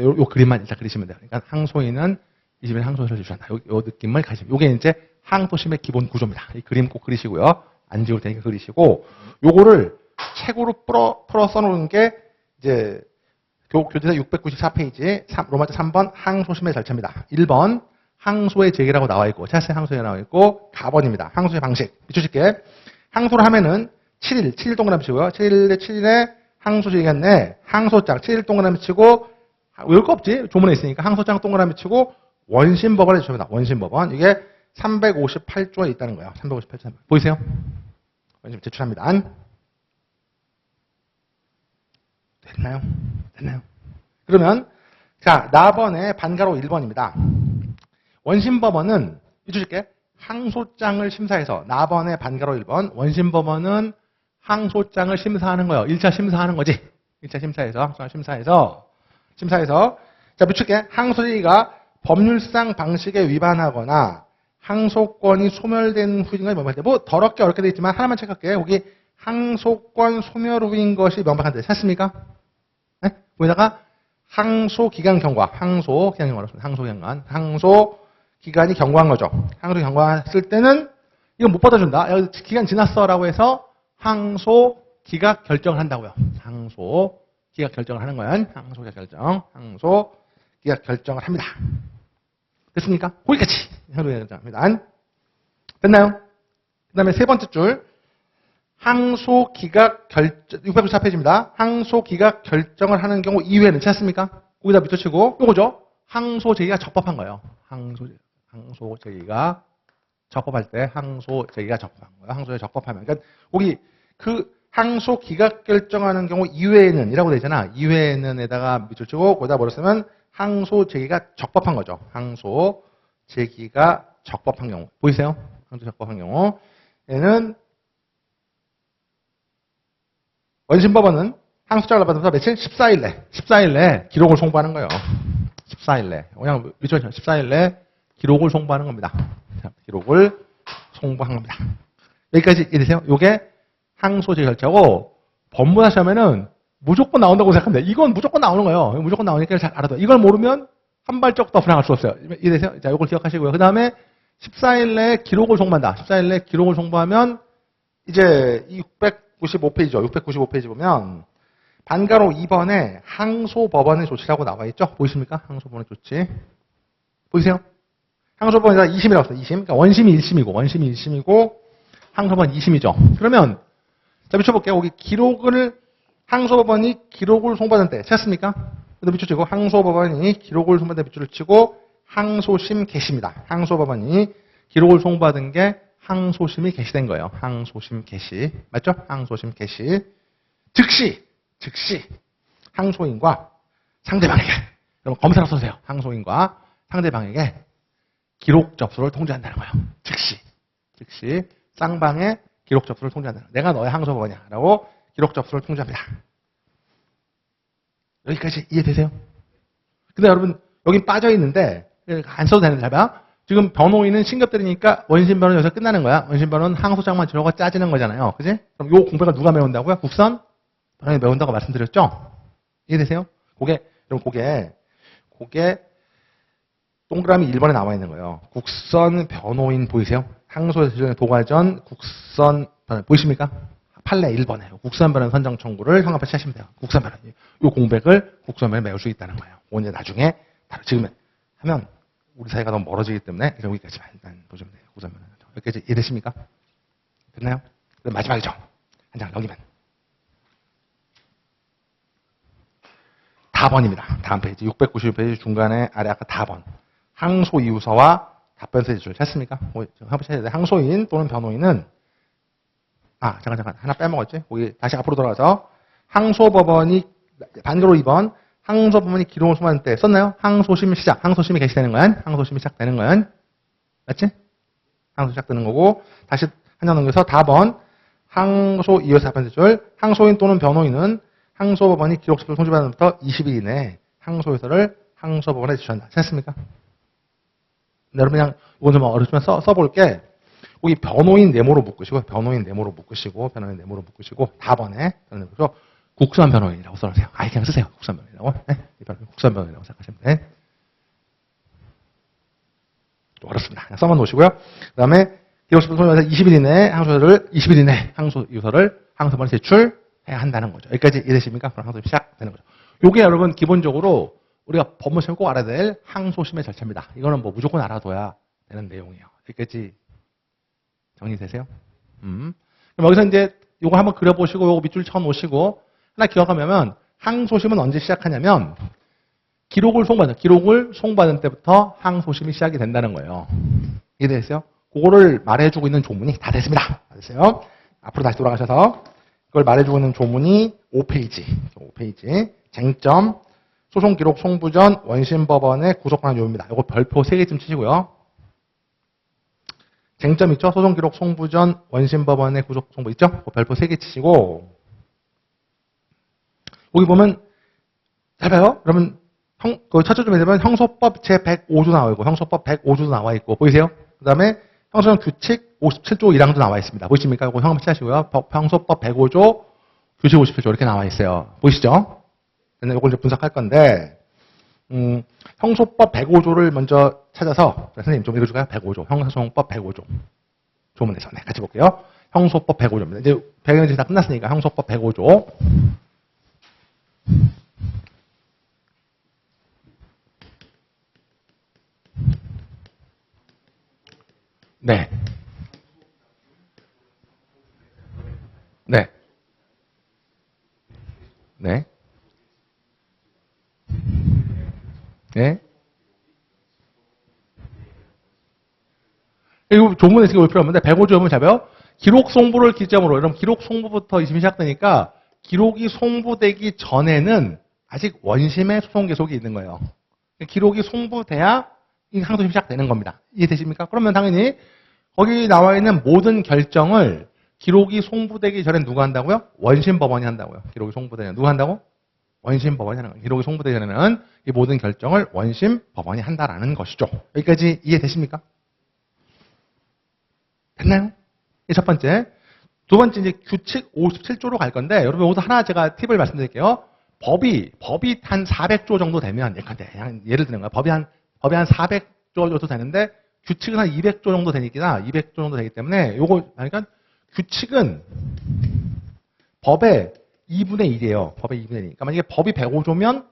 요 그림만 일단 그리시면 돼요. 그러니까 항소인은 이 집에 항소심을 제출한다. 요 느낌을 가지면 요게 이제 항소심의 기본 구조입니다. 이 그림 꼭 그리시고요. 안 지울 테니까 그리시고 요거를 책으로 풀어 써놓은 게 이제 교재서 694페이지 로마자 3번 항소심의 절차입니다. 1번 항소의 제기라고 나와 있고 차세 항소에 나와 있고 가번입니다. 항소의 방식 비춰줄게. 항소를 하면은 7일 동그라미 치고요. 7일에 항소 제기했네. 항소장 7일 동그라미 치고 왜 거 없지? 조문에 있으니까 항소장 동그라미 치고 원심법원에 제출합니다. 원심법원 이게 358조에 있다는 거예요. 358조 보이세요? 원심 제출합니다. 됐나요? 그러면 자 나번의 반가로 1번입니다. 원심법원은 비춰줄게. 항소장을 심사해서 나번의 반가로 1번 원심법원은 항소장을 심사하는 거예요. 1차 심사하는 거지. 1차 심사해서 자 비춰줄게. 항소제기가 법률상 방식에 위반하거나 항소권이 소멸된 후인가 명백할 때 뭐 더럽게 어렵게 돼 있지만 하나만 체크할게요. 여기 항소권 소멸 후인 것이 명백한데 찾습니까? 네? 거기다가 항소 기간 경과, 항소 기간이 경과한 거죠. 항소 경과했을 때는 이거 못 받아준다. 기간 지났어라고 해서 항소 기각 결정을 한다고요. 항소 기각 결정을 하는 거야. 항소 기각 결정을 합니다. 됐습니까? 거기까지 항소 기각 결정합니다. 됐나요? 그 다음에 세 번째 줄. 항소 기각 결정 694페이지입니다. 항소 기각 결정을 하는 경우 이외에는 찾습니까? 거기다 밑쳐치고 요거죠. 항소 제기가 적법한 거예요. 항소 제기가 적법할 때 항소 제기가 적법한 거예요. 항소에 적법하면 그러니까 거기 그 항소 기각 결정하는 경우 이외에는 이라고 되어 있잖아. 이외에는에다가 밑쳐치고 거기다 뭐라 쓰면 항소 제기가 적법한 거죠. 항소 제기가 적법한 경우 보이세요? 항소 적법한 경우 얘는 원심법원은 항소장을 받으면서 며칠? 14일 내 기록을 송부하는 거예요. 14일 내. 그냥 미처 14일 내 기록을 송부하는 겁니다. 자, 기록을 송부한 겁니다. 여기까지 이해되세요? 이게 항소제 결정하고 법무사 시험에는 무조건 나온다고 생각합니다. 이건 무조건 나오는 거예요. 무조건 나오니까 잘 알아둬. 이걸 모르면 한 발짝 더 불안할 수 없어요. 이해되세요? 자, 이걸 기억하시고요. 그 다음에 14일 내에 기록을 송부한다. 14일 내에 기록을 송부하면 이제 695페이지죠. 695페이지 보면 반가로 2번에 항소법원의 조치라고 나와 있죠. 보이십니까? 항소법원의 조치. 보이세요? 항소법원에다 2심이라고 써요. 2심. 그러니까 원심이 1심이고 항소법원 2심이죠. 그러면 자 비춰볼게요. 여기 기록을 항소법원이 기록을 송부하는 때 찾습니까? 그래서 밑줄 치고 항소법원이 기록을 송부하는 때 밑줄을 치고 항소심 개시입니다. 항소법원이 기록을 송부하던 게 항소심이 개시된 거예요. 항소심 개시. 맞죠? 항소심 개시. 즉시 항소인과 상대방에게, 여러분 검사로 써주세요. 항소인과 상대방에게 기록 접수를 통지한다는 거예요. 즉시 쌍방의 기록 접수를 통지한다는 거예요. 내가 너의 항소법원이야 라고 기록 접수를 통지합니다. 여기까지 이해되세요? 근데 여러분 여긴 빠져있는데 안 써도 되는데 잘 봐. 지금 변호인은 신급들이니까 원심 변호는 여기서 끝나는 거야. 원심 변호는 항소장만 들어가 짜지는 거잖아요. 그지? 그럼 요 공백을 누가 메운다고요? 국선 변호인이 메운다고 말씀드렸죠? 이해되세요? 그게 동그라미 1번에 나와 있는 거예요. 국선 변호인 보이세요? 항소의 도과전 국선 변호인 보이십니까? 판례 1번에요. 국선 변호인 선정 청구를 형합에 하시면 돼요. 국선 변호인. 이 공백을 국선 변호인에 메울 수 있다는 거예요. 오늘 나중에 지금 하면 우리 사이가 너무 멀어지기 때문에 여기까지만 일단 보시면 돼요. 국선 변호인. 여기까지 이해되십니까? 됐나요? 그럼 마지막이죠. 한 장 여기만. 답원입니다. 다음 페이지 696페이지 중간에 아래 아까 답원. 항소 이유서와 답변서 제출. 됐습니까? 한번 찾아야 돼. 항소인 또는 변호인은 잠깐 하나 빼먹었지? 거기 다시 앞으로 돌아가서 항소법원이 반대로 2번 항소법원이 기록을 소환할 때 썼나요? 항소심 시작. 항소심이 개시되는 거야. 항소심이 시작되는 거야. 맞지? 항소 시작되는 거고 다시 한 장 넘겨서 답원 항소 이유서 답변서 제출. 항소인 또는 변호인은 항소법원이 기록 접수를 통지받은 부터 20일 이내에 항소유서를 항소법원에 제출한다. 됐습니까? 여러분 그냥 이건 좀 어렵지만 써볼게. 여기 변호인 네모로 묶으시고 답원에 국선 변호인이라고 써주세요. 그냥 쓰세요. 국선 변호인이라고. 네? 국선 변호인이라고 생각하시면 돼. 좀 어렵습니다. 그냥 써만 놓으시고요. 그 다음에 기록 접수 통지받은 20일 이내에 항소유서를 항소법원에 제출해야 한다는 거죠. 여기까지 이해되십니까? 그럼 항소심이 시작되는 거죠. 요게 여러분 기본적으로 우리가 법무시험에 꼭 알아야 될 항소심의 절차입니다. 이거는 뭐 무조건 알아둬야 되는 내용이에요. 여기까지 정리되세요? 그럼 여기서 이제 요거 한번 그려보시고 요거 밑줄 쳐 놓으시고 하나 기억하면 항소심은 언제 시작하냐면 기록을 송부받은 때부터 항소심이 시작이 된다는 거예요. 이해되세요? 그거를 말해주고 있는 조문이 다 됐습니다. 다 됐어요? 앞으로 다시 돌아가셔서 그걸 말해주고 있는 조문이 5페이지. 쟁점 소송기록 송부 전 원심법원의 구속관한 요입니다. 이거 별표 3개쯤 치시고요. 쟁점 있죠? 소송기록 송부 전 원심법원의 구속 송부 있죠? 별표 3개 치시고 여기 보면 잘 봐요. 그러면 찾아주면 되면 형소법 제105조 나와 있고 형소법 105조도 나와 있고 보이세요? 그 다음에 형소년 규칙 57조 1항도 나와 있습니다. 보이십니까? 이거 형합 치하시고요. 형소법 105조 규칙 57조 이렇게 나와 있어요. 보이시죠? 이걸 이제 분석할 건데, 형소법 105조를 먼저 찾아서, 선생님 좀 읽어줄까요? 105조. 형소송법 105조. 조문에서. 네, 같이 볼게요. 형소법 105조입니다. 이제 배경이 다 끝났으니까 형소법 105조. 네. 네. 네. 네. 이 조문에 지금 올 필요 없는데 105조는 잘 봐요. 기록 송부를 기점으로 여러분 기록 송부부터 이심이 시작되니까 기록이 송부되기 전에는 아직 원심의 소송 계속이 있는 거예요. 기록이 송부돼야 항소심이 시작되는 겁니다. 이해되십니까? 그러면 당연히 거기 나와 있는 모든 결정을 기록이 송부되기 전에 누가 한다고요? 원심법원이 한다고요. 기록이 송부되면 누가 한다고? 원심법원이 하는 거예요. 기록이 송부되기 전에는 이 모든 결정을 원심법원이 한다라는 것이죠. 여기까지 이해되십니까? 됐나요? 이게 첫 번째. 두 번째 이제 규칙 57조로 갈 건데 여러분 여기서 하나 제가 팁을 말씀드릴게요. 법이 한 400조 정도 되면 그냥 예를 드는 거야. 법이 한 400조 정도 되는데 규칙은 한 200조 정도 되니까 200조 정도 되기 때문에 요거 그러니까 규칙은 법의 2분의 1이에요. 법의 2분의 1. 그러니까 만약에 법이 105조면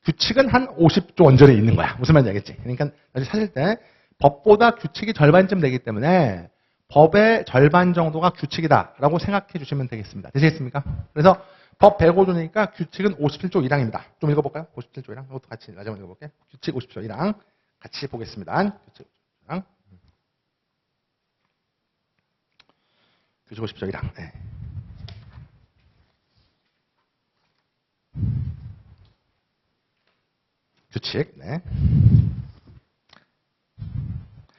규칙은 한 50조 언저리에 있는 거야. 무슨 말인지 알겠지? 그러니까 사실 때 법보다 규칙이 절반쯤 되기 때문에 법의 절반 정도가 규칙이다라고 생각해 주시면 되겠습니다. 되시겠습니까? 그래서 법 105조니까 규칙은 57조 1항입니다. 좀 읽어볼까요? 57조 1항. 이것도 같이 마지막에 읽어볼게요. 규칙 57조 1항 같이 보겠습니다. 규칙 57조 1항. 규칙 50조 1항. 네. 규칙. 네.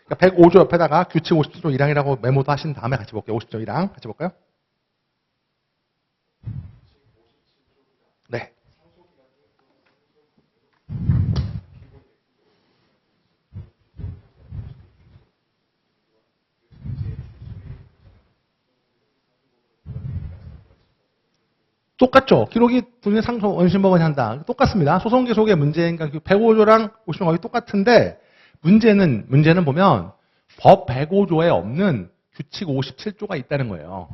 그러니까 105조 옆에다가 규칙 50조 1항이라고 메모도 하신 다음에 같이 볼게요. 50조 1항 같이 볼까요? 네. 똑같죠. 기록이 분의 상소 원심법원이 한다. 똑같습니다. 소송 기속의 문제니까 105조랑 50조가 똑같은데 문제는 보면 법 105조에 없는 규칙 57조가 있다는 거예요.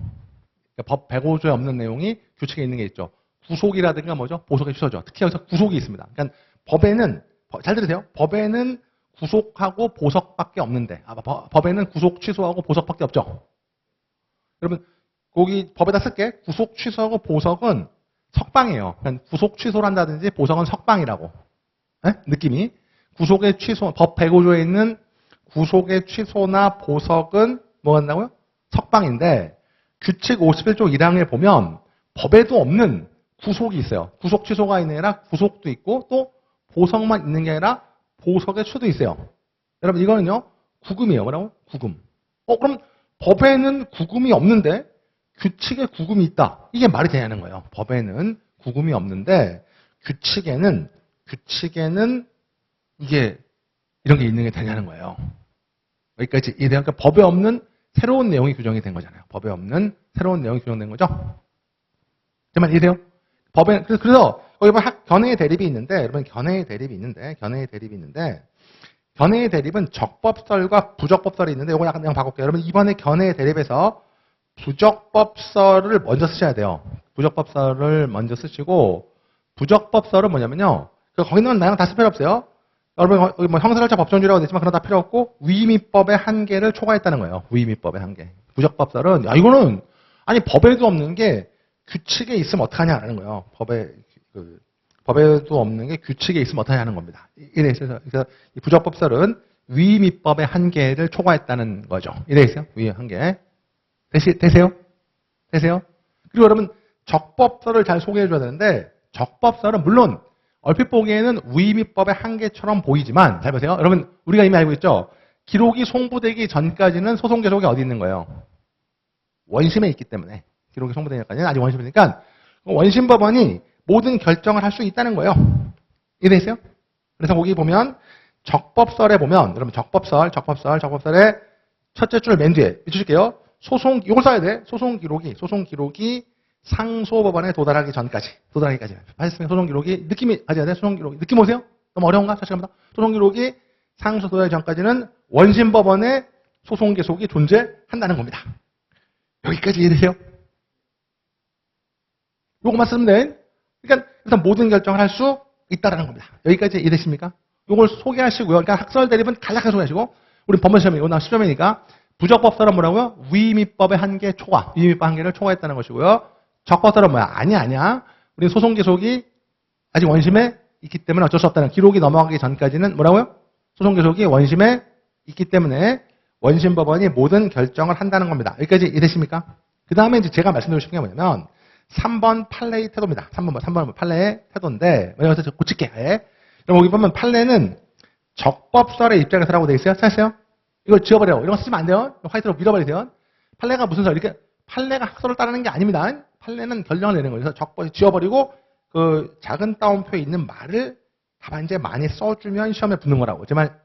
그러니까 법 105조에 없는 내용이 규칙에 있는 게 있죠. 구속이라든가 뭐죠? 보석의 취소죠. 특히 여기서 구속이 있습니다. 그러니까 법에는 잘 들으세요. 법에는 구속하고 보석밖에 없는데 법에는 구속 취소하고 보석밖에 없죠. 여러분 거기 법에다 쓸게. 구속 취소하고 보석은 석방이에요. 그러니까 구속 취소를 한다든지 보석은 석방이라고. 네? 느낌이. 구속의 취소, 법 105조에 있는 구속의 취소나 보석은 뭐 한다고요? 석방인데 규칙 51조 1항에 보면 법에도 없는 구속이 있어요. 구속 취소가 있는 게 아니라 구속도 있고 또 보석만 있는 게 아니라 보석의 취도 있어요. 여러분 이거는요. 구금이에요. 뭐라고? 구금. 그럼 법에는 구금이 없는데 규칙에 구금이 있다. 이게 말이 되냐는 거예요. 법에는 구금이 없는데 규칙에는 이게 이런 게 있는 게 되냐는 거예요. 여기까지 이해돼요? 그러니까 법에 없는 새로운 내용이 규정이 된 거잖아요. 법에 없는 새로운 내용이 규정된 거죠. 제 말 이해돼요? 법에 그래서 거기 보면 견해의 대립이 있는데 여러분 견해의 대립이 있는데 견해의 대립은 적법설과 부적법설이 있는데 이거 약간 그냥 바꿀게요. 여러분 이번에 견해의 대립에서 부적법설을 먼저 쓰셔야 돼요. 부적법설을 먼저 쓰시고 부적법설은 뭐냐면요. 거기는 나랑 다 쓸 필요 없어요. 여러분 여기 뭐 형사절차 법정주의라고 되지만 그런 다 필요 없고 위임위법의 한계를 초과했다는 거예요. 위임위법의 한계. 부적법설은 이거는 아니 법에도 없는 게 규칙에 있으면 어떡하냐라는 거예요. 법에도 없는 게 규칙에 있으면 어떡하냐는 겁니다. 그래서 이 부적법설은 위임위법의 한계를 초과했다는 거죠. 이래 있어요. 위임 한계. 되세요? 그리고 여러분 적법설을 잘 소개해줘야 되는데 적법설은 물론 얼핏 보기에는 위임위법의 한계처럼 보이지만 잘 보세요. 여러분 우리가 이미 알고 있죠? 기록이 송부되기 전까지는 소송 계속이 어디 있는 거예요? 원심에 있기 때문에 기록이 송부되기 전까지는 아직 원심이니까 원심법원이 모든 결정을 할 수 있다는 거예요. 이해되세요? 그래서 거기 보면 적법설에 보면 여러분 적법설의 첫째 줄 맨 뒤에 해주실게요. 소송, 이걸 써야 돼. 소송 기록이 상소법원에 도달하기까지. 하셨으면 소송 기록이, 느낌이, 가져야 돼. 소송 기록이. 느낌 오세요? 너무 어려운가? 자식합니다. 소송 기록이 상소 도달 전까지는 원심법원의 소송 계속이 존재한다는 겁니다. 여기까지 이해되세요? 요것만 쓰면 돼. 그러니까 일단 모든 결정을 할 수 있다는 겁니다. 여기까지 이해되십니까? 요걸 소개하시고요. 그러니까 학설 대립은 간략하게 소개하시고, 우리 법원 시험이고, 나 10점이니까, 부적법설은 뭐라고요? 위임위법의 한계 초과. 위임위법 한계를 초과했다는 것이고요. 적법설은 뭐야? 아니야. 우리 소송 계속이 아직 원심에 있기 때문에 어쩔 수 없다는. 기록이 넘어가기 전까지는 뭐라고요? 소송 계속이 원심에 있기 때문에 원심법원이 모든 결정을 한다는 겁니다. 여기까지 이해되십니까? 그 다음에 이제 제가 말씀드리고 싶은 게 뭐냐면 3번 판례의 태도입니다. 3번 판례의 태도인데 여기서 고칠게. 그럼 여기 보면 판례는 적법설의 입장에서라고 되어 있어요. 찾으세요? 이걸 지워버려요. 이런 거 쓰면 안 돼요. 화이트로 밀어버리세요. 판례가 무슨 설? 이렇게 판례가 학설을 따르는 게 아닙니다. 판례는 결정을 내는 거예요. 그래서 적법이 지워버리고 그 작은 따옴표에 있는 말을 답안지에 많이 써주면 시험에 붙는 거라고. 제 말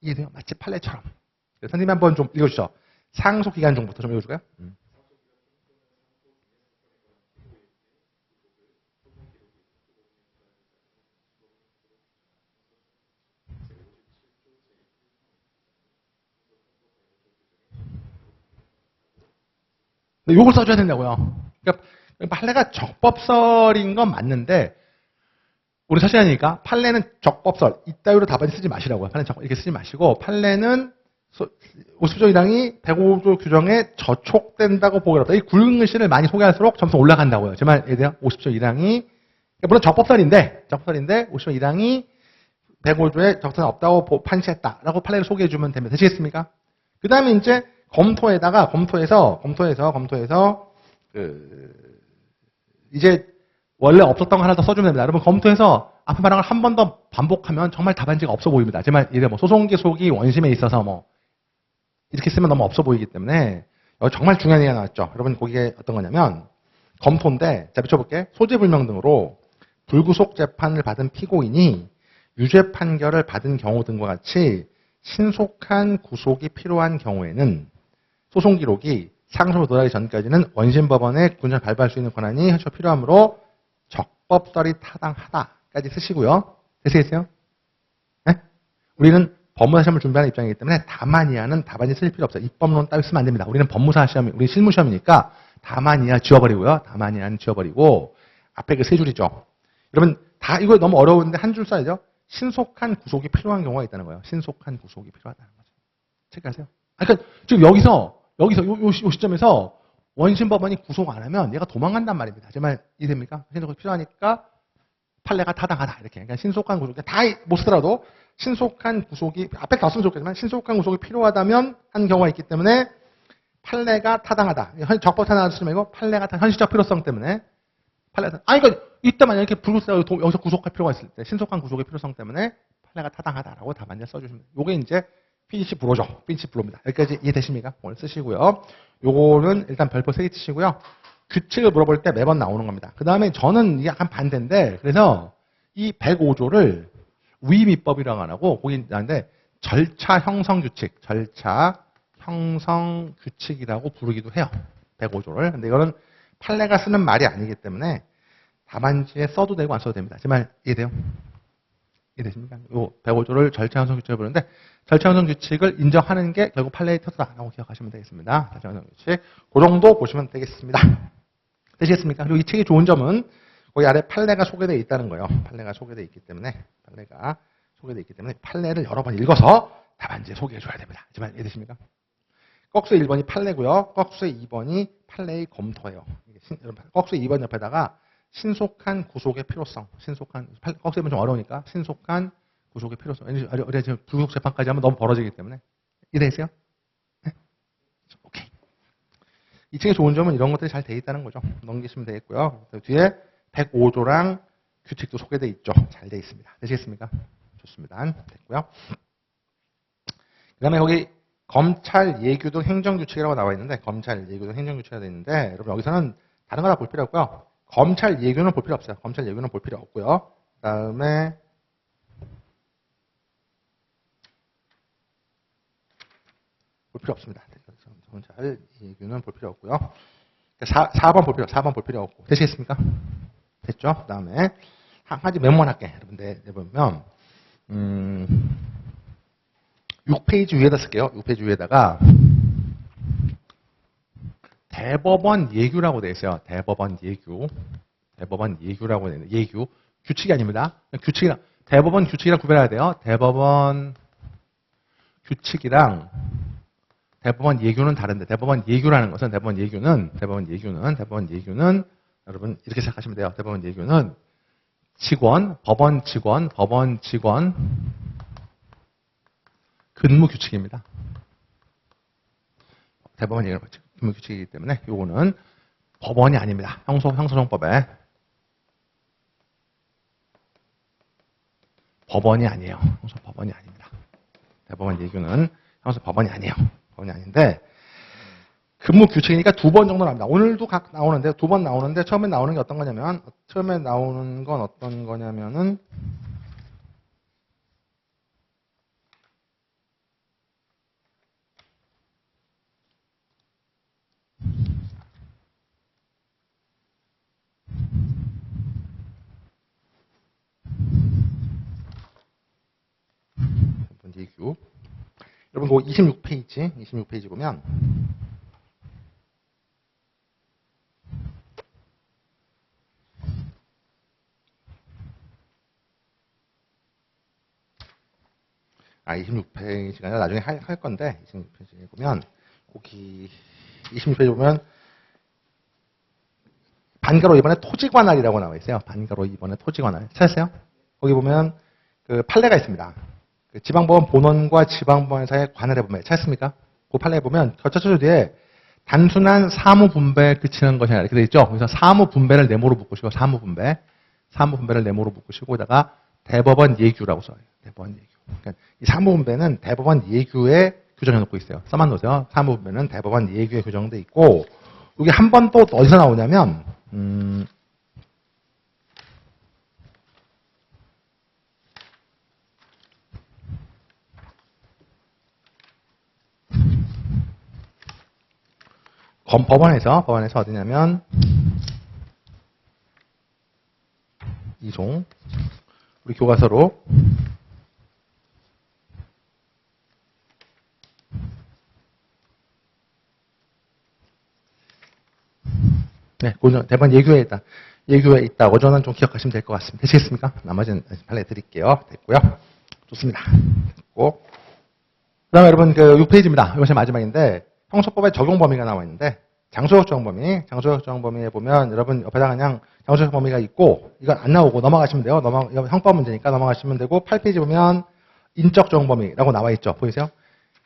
이해돼요? 마치 판례처럼. 선생님 한번 좀 읽어주시죠. 상속기간 중부터 좀 읽어줄까요? 요걸 써줘야 된다고요. 그러니까 판례가 적법설인 건 맞는데 우리 사실하니까 판례는 적법설 이따위로 답안지 쓰지 마시라고요. 판례 이렇게 쓰지 마시고 판례는 50조 1항이 105조 규정에 저촉된다고 보기로 합니다. 이 굵은 글씨를 많이 소개할수록 점수 올라간다고요. 제 말에 대한 50조 1항이 물론 적법설인데 50조 1항이 105조에 적법성이 없다고 판시했다라고 판례를 소개해주면 됩니다. 되시겠습니까? 그 다음에 이제 검토해서 이제 원래 없었던 거 하나 더 써주면 됩니다. 여러분 검토해서 앞에 말한 걸 한 번 더 반복하면 정말 답안지가 없어 보입니다. 하지만 이래 뭐 소송기 속이 원심에 있어서 뭐 이렇게 쓰면 너무 없어 보이기 때문에 여기 정말 중요한 얘기가 나왔죠. 여러분 거기에 어떤 거냐면 검토인데 자 비춰볼게. 소재불명 등으로 불구속 재판을 받은 피고인이 유죄 판결을 받은 경우 등과 같이 신속한 구속이 필요한 경우에는 소송 기록이 상소로 도달하기 전까지는 원심법원에 군전 발부할 수 있는 권한이 현실 필요하므로 적법설이 타당하다까지 쓰시고요. 되시겠어요? 네? 우리는 법무사 시험을 준비하는 입장이기 때문에 다만 이하는 답안지 쓸 필요 없어요. 입법론 따위 쓰면 안 됩니다. 우리는 법무사 시험, 우리 실무 시험이니까 다만 이하 지워버리고요. 다만 이하는 지워버리고 앞에 그 세 줄이죠. 여러분 다 이거 너무 어려운데 한 줄 써야죠. 신속한 구속이 필요한 경우가 있다는 거예요. 신속한 구속이 필요하다는 거죠. 체크하세요. 그러니까 지금 여기서 요 시점에서 원심법원이 구속 안 하면 얘가 도망간단 말입니다. 하지만 이해됩니까? 신속이 필요하니까 판례가 타당하다 이렇게. 그러니까 신속한 구속이 다 못 쓰더라도 신속한 구속이 앞에 다 쓰면 좋겠지만 신속한 구속이 필요하다면 한 경우가 있기 때문에 판례가 타당하다. 적법 타당하다 쓰지 말고 판례가 현실적 필요성 때문에 판례가 그러니까 이때 만약에 이렇게 불구속하고 여기서 구속할 필요가 있을 때 신속한 구속의 필요성 때문에 판례가 타당하다라고 답안지를 써주시면 돼요. 요게 이제 피니시 브로죠. 피니시 브로입니다. 여기까지 이해되십니까? 오늘 쓰시고요. 요거는 일단 별표 3개 치시고요. 규칙을 물어볼 때 매번 나오는 겁니다. 그 다음에 저는 이게 약간 반대인데 그래서 이 105조를 위임입법이라고 안 하고 거기 나는데 절차 형성 규칙이라고 부르기도 해요. 105조를. 근데 이거는 판례가 쓰는 말이 아니기 때문에 답안지에 써도 되고 안 써도 됩니다. 제 말 이해돼요? 이해되십니까? 요 105조를 절차 형성 규칙을 부르는데 절차 형성 규칙을 인정하는 게 결국 판례의 태도다라고 기억하시면 되겠습니다. 절차 형성 규칙. 그 정도 보시면 되겠습니다. 되시겠습니까? 그리고 이 책이 좋은 점은 거기 아래 판례가 소개되어 있다는 거예요. 판례가 소개되어 있기 때문에 판례를 여러 번 읽어서 답안지에 소개해 줘야 됩니다. 하지만 이해되십니까? 꺽수의 1번이 판례고요. 꺽수의 2번이 판례의 검토예요. 꺽수의 2번 옆에다가 신속한 구속의 필요성. 꺽수의 2번 좀 어려우니까 신속한 구속의 필요성. 어제 지금 불구속 재판까지 하면 너무 벌어지기 때문에 이해되세요? 네? 오케이. 이 책의 좋은 점은 이런 것들이 잘 돼 있다는 거죠. 넘기시면 되겠고요. 뒤에 105조랑 규칙도 소개되어 있죠. 잘 돼 있습니다. 되시겠습니까? 좋습니다. 됐고요. 그 다음에 거기 검찰 예규 등 행정규칙이라고 나와 있는데 검찰 예규 등 행정규칙이라고 되어 있는데 여러분 여기서는 다른 거 다 볼 필요 없고요. 검찰 예규는 볼 필요 없어요. 검찰 예규는 볼 필요 없고요. 그 다음에 볼 필요 없습니다. 검찰 예규는 볼 필요 없고요. 4번 볼 필요 없고. 되시겠습니까? 됐죠? 그 다음에 한 가지 메모만 할게. 여러분들 보면 6페이지 위에다 쓸게요. 6페이지 위에다가 대법원 예규라고 되어 있어요. 대법원 예규라고 되어 있는데 예규 규칙이 아닙니다. 대법원 규칙이랑 구별해야 돼요. 대법원 규칙이랑 대법원 예규는 다른데 대법원 예규라는 것은 대법원 예규는 여러분 이렇게 생각하시면 돼요. 대법원 예규는 법원 직원 근무 규칙입니다. 대법원 예규는 근무 규칙이기 때문에 요거는 법원이 아닙니다. 형소정법에 법원이 아니에요. 형소법원이 아닙니다. 대법원 예규는 형소법원이 아니에요. 법원이 아닌데 근무 규칙이니까 2번 정도 나옵니다. 오늘도 각 나오는데 2번 나오는데 처음에 나오는 게 어떤 거냐면 예규. 여러분 그거 26페이지 보면 아, 26페이지가 아니라 나중에 할 건데, 26페이지에 보면, 거기, 26페이지 보면, 반가로 이번에 토지관할이라고 나와 있어요. 반가로 이번에 토지관할. 찾았어요? 거기 보면, 그 판례가 있습니다. 그 지방법원 본원과 지방법원 사이에 관할의 법매. 찾았습니까? 그 판례에 보면 결차처리 뒤에 단순한 사무 분배에 그치는 것이 아니라 이렇게 돼 있죠. 그래서 사무 분배를 네모로 묶으시고 사무 분배를 네모로 묶으시고 거기다가 대법원 예규라고 써요. 대법원 예규. 그러니까 이 사무 분배는 대법원 예규에 규정해 놓고 있어요. 써만 놓으세요. 사무 분배는 대법원 예규에 규정돼 있고 여기 한 번 또 어디서 나오냐면 법원에서 어디냐면 이송 우리 교과서로 네, 대법원 예규에 있다. 예규에 있다고 저는 좀 기억하시면 될 것 같습니다. 되시겠습니까? 나머지는 판례 드릴게요. 됐고요. 좋습니다. 됐고. 그 다음에 여러분 그 6페이지입니다. 이것이 마지막인데 형소법의 적용 범위가 나와 있는데 장소적 적용 범위에 보면 여러분 옆에다 그냥 장소적 범위가 있고 이건 안 나오고 넘어가시면 돼요. 형법 문제니까 넘어가시면 되고 8페이지 보면 인적 적용 범위라고 나와 있죠. 보이세요?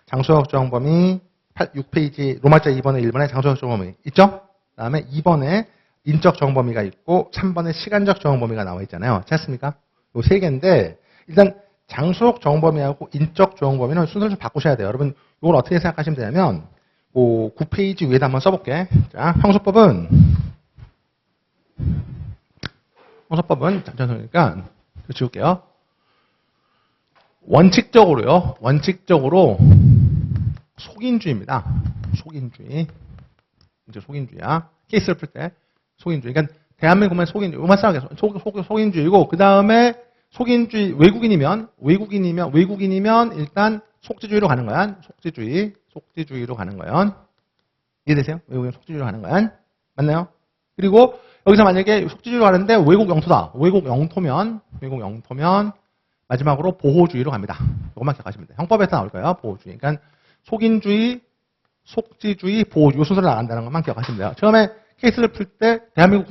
장소적 적용 범위 6페이지 로마자 2번에 1번에 장소적 적용 범위 있죠? 그 다음에 2번에 인적 적용 범위가 있고 3번에 시간적 적용 범위가 나와 있잖아요. 찾습니까? 요 세 개인데 일단 장소적 적용 범위하고 인적 적용 범위는 순서를 좀 바꾸셔야 돼요. 여러분 이걸 어떻게 생각하시면 되냐면 9페이지 위에다 한번 써볼게. 자, 형소법은 잠깐만요. 지울게요. 원칙적으로 속인주의입니다. 속인주의. 이제 속인주의야. 케이스를 풀 때 속인주의. 그러니까 대한민국 보면 속인주의. 음악사하게 속인주의고 그 다음에 속인주의 외국인이면 일단 속지주의로 가는 거야. 속지주의로 가는 거야. 이해되세요? 외국인 속지주의로 가는 거야. 맞나요? 그리고 여기서 만약에 속지주의로 가는데 외국 영토다. 외국 영토면 마지막으로 보호주의로 갑니다. 이것만 기억하시면 돼요. 형법에서 나올 거예요. 보호주의. 그러니까 속인주의, 속지주의, 보호주의 순서로 나간다는 것만 기억하시면 돼요. 처음에 케이스를 풀 때 대한민국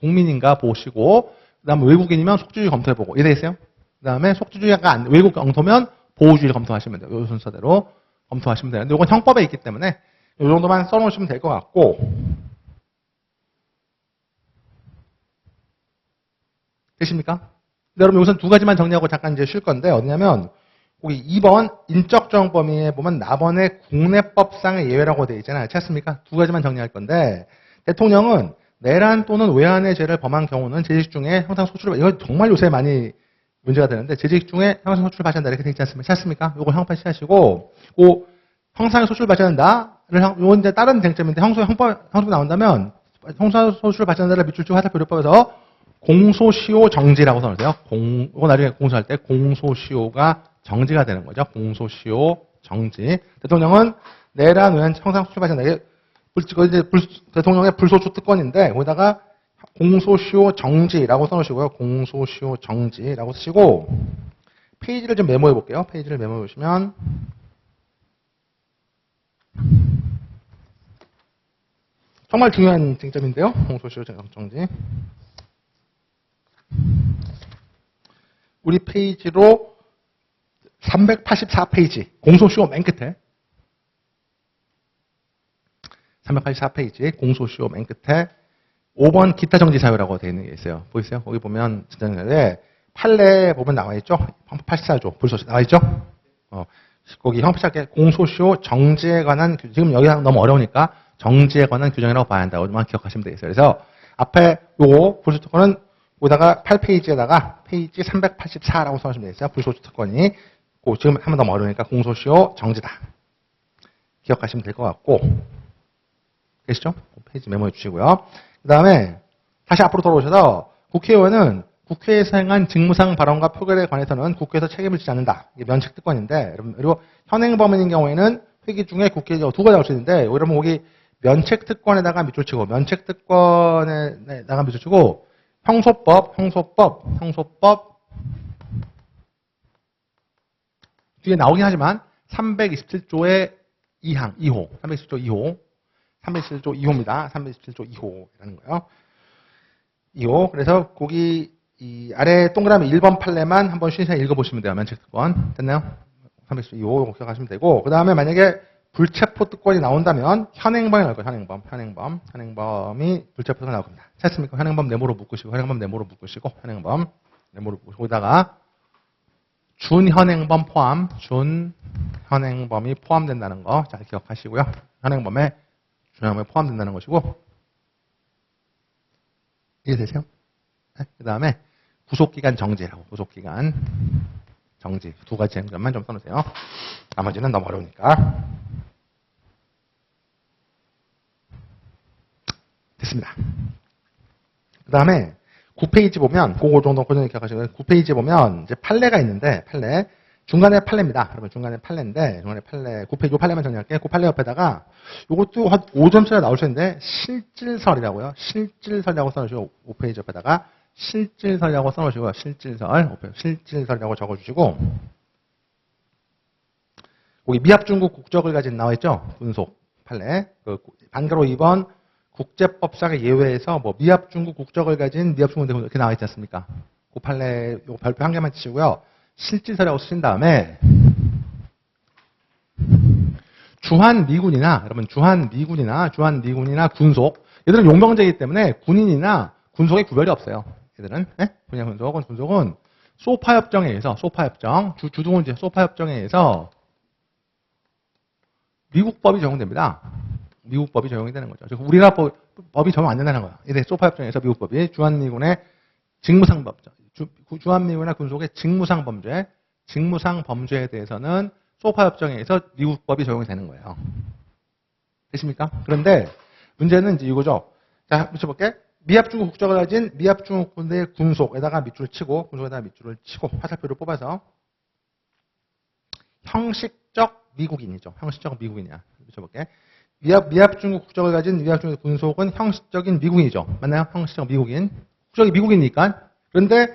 국민인가 보시고 그 다음에 외국인이면 속지주의 검토해보고 이해되세요? 그 다음에 속지주의가 외국 영토면 보호주의를 검토하시면 돼요. 이 순서대로 검토하시면 되는데 이건 형법에 있기 때문에 이 정도만 써놓으시면 될 것 같고 되십니까? 여러분 여기서 두 가지만 정리하고 잠깐 이제 쉴 건데 어디냐면 거기 2번 인적 적용 범위에 보면 나번의 국내법상의 예외라고 되어 있잖아요. 찾습니까? 두 가지만 정리할 건데 대통령은 내란 또는 외환의 죄를 범한 경우는 재직 중에 형상 소출을 이거 정말 요새 많이 문제가 되는데 재직 중에 형상 소출을 받는다 이렇게 되어 있지 않습니까? 찾습니까? 이거 형법 시하시고 형상 소출을 받는다를 이건 이제 다른 쟁점인데 형법 나온다면 형상 소출을 받는다를 밑줄치고 화살표류법에서 공소시효 정지라고 써놓으세요. 이거 나중에 공소할 때 공소시효가 정지가 되는 거죠. 공소시효 정지. 대통령은 내란 외환 형상 소출 받는다. 이제 대통령의 불소추 특권인데 거기다가 공소시효 정지라고 써놓으시고요. 공소시효 정지라고 쓰시고 페이지를 좀 메모해 볼게요. 페이지를 메모해 보시면 정말 중요한 쟁점인데요. 공소시효 정지. 우리 페이지로 384페이지 공소시효 맨 끝에 384페이지 공소시효 맨 끝에 5번 기타 정지 사유라고 되어 있는 게 있어요. 보이세요? 거기 보면 진짜 판례에 보면 나와 있죠. 84조 불소시 나와 있죠. 거기 형법시작에 공소시효 정지에 관한 지금 여기 너무 어려우니까 정지에 관한 규정이라고 봐야 한다고만 기억하시면 되겠어요. 그래서 앞에 요거 불소시 특권은 여기다가 8페이지에다가 페이지 384라고 써주시면 되겠어요. 불소시 특권이 지금 한 번 더 어려우니까 공소시효 정지다. 기억하시면 될 것 같고 되시죠? 페이지 메모해 주시고요. 그 다음에 다시 앞으로 돌아오셔서 국회의원은 국회에서 행한 직무상 발언과 표결에 관해서는 국회에서 책임을 지지 않는다. 이게 면책 특권인데 그리고 현행 범인인 경우에는 회기 중에 국회에 두 가지 나올 수 있는데 여러분 거기 면책 특권에다가 밑줄 치고 면책 특권에다가 밑줄 치고 형소법 뒤에 나오긴 하지만 327조의 2항 2호 327조 2호입니다. 327조 2호라는 거예요. 2호. 그래서 거기 이 아래 동그라미 1번 판례만 한번 쉬셔서 읽어보시면 돼요. 면책특권. 됐나요? 327조 2호 기억하시면 되고 그 다음에 만약에 불체포 특권이 나온다면 현행범이 나올 거예요. 현행범이 불체포가 나올 겁니다. 찾습니까? 현행범 네모로 묶으시고 현행범 네모로 묶으시고 현행범 네모로 묶으시고 거기다가 준현행범 포함 준현행범이 포함된다는 거 잘 기억하시고요. 현행범에 준현행범이 포함된다는 것이고 이해되세요? 네? 그 다음에 구속기간 정지라고 구속기간 정지 두 가지 점만 좀 써놓으세요. 나머지는 너무 어려우니까. 됐습니다. 그 다음에 9페이지 보면 그거 정도 고정히 기억하시고요. 9페이지 보면 이제 판례가 있는데 판례 중간에 판례입니다. 여러분 중간에 판례인데 중간에 판례 9페이지 요 판례만 정리할게요. 그 판례 옆에다가 이것도 한 5점짜리 나올 수 있는데 실질설이라고요. 실질설이라고 써놓으시고 5페이지 옆에다가 실질설이라고 써놓으시고요. 실질설이라고 적어주시고 거기 미합중국 국적을 가진 나와있죠. 분속 판례 반가로 2번 국제법상의 예외에서 뭐 미합중국 국적을 가진 미합중국 대군 이렇게 나와있지 않습니까? 그 판례 요 별표 한 개만 치시고요. 실질설이라고 쓰신 다음에 주한미군이나 여러분 주한미군이나 군속 얘들은 용병제이기 때문에 군인이나 군속의 구별이 없어요. 얘들은 군인이나 군속은 소파협정에 의해서 주둔군 소파협정에 의해서 미국법이 적용됩니다. 미국법이 적용이 되는 거죠. 즉 우리나라 법이 적용 안 된다는 거예요. 이제 소파협정에서 미국법이 주한미군의 직무상범죄, 주한미군이나 군속의 직무상 범죄에 대해서는 소파협정에 의해서 미국법이 적용이 되는 거예요. 되십니까? 그런데 문제는 이제 이거죠. 자, 붙여볼게. 미합중국 국적을 가진 미합중국 군대의 군속에다가 밑줄을 치고 화살표를 뽑아서 형식적 미국인이죠. 형식적 미국인이야. 붙여볼게. 미합중국 국적을 가진 미합중국 군속은 형식적인 미국인이죠. 맞나요? 형식적 미국인. 국적이 미국이니까. 그런데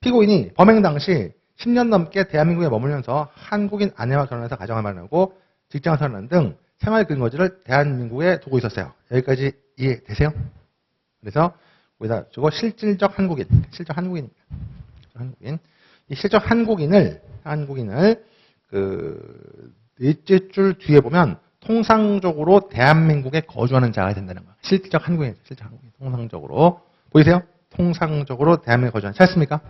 피고인이 범행 당시 10년 넘게 대한민국에 머물면서 한국인 아내와 결혼해서 가정을 마련하고 직장을 선언하는 등 생활 근거지를 대한민국에 두고 있었어요. 여기까지 이해되세요? 그래서 여기다 저거 실질적 한국인입니다. 이 실적 한국인을 그 넷째 줄 뒤에 보면 통상적으로 대한민국에 거주하는 자가 된다는 거예요. 실질적 한국인, 통상적으로 보이세요? 통상적으로 대한민국에 거주하는 찾습니까?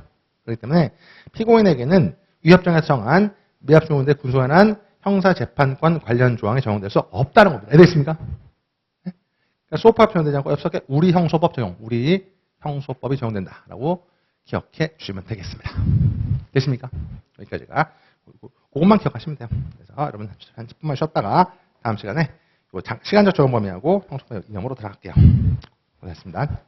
그렇기 때문에 피고인에게는 위협정에서 정한 미합중국대 군소에 관한 형사재판권 관련 조항이 적용될 수 없다는 겁니다. 이해됐습니까? 그러니까 소파법 적용되지 않고 옆석에 우리 형소법 적용, 우리 형소법이 적용된다라고 기억해 주시면 되겠습니다. 됐습니까? 여기까지가 그것만 기억하시면 돼요. 그래서 여러분 한 10분만 쉬었다가 다음 시간에 시간적 적용 범위하고 형소법 이념으로 들어갈게요. 고생하셨습니다.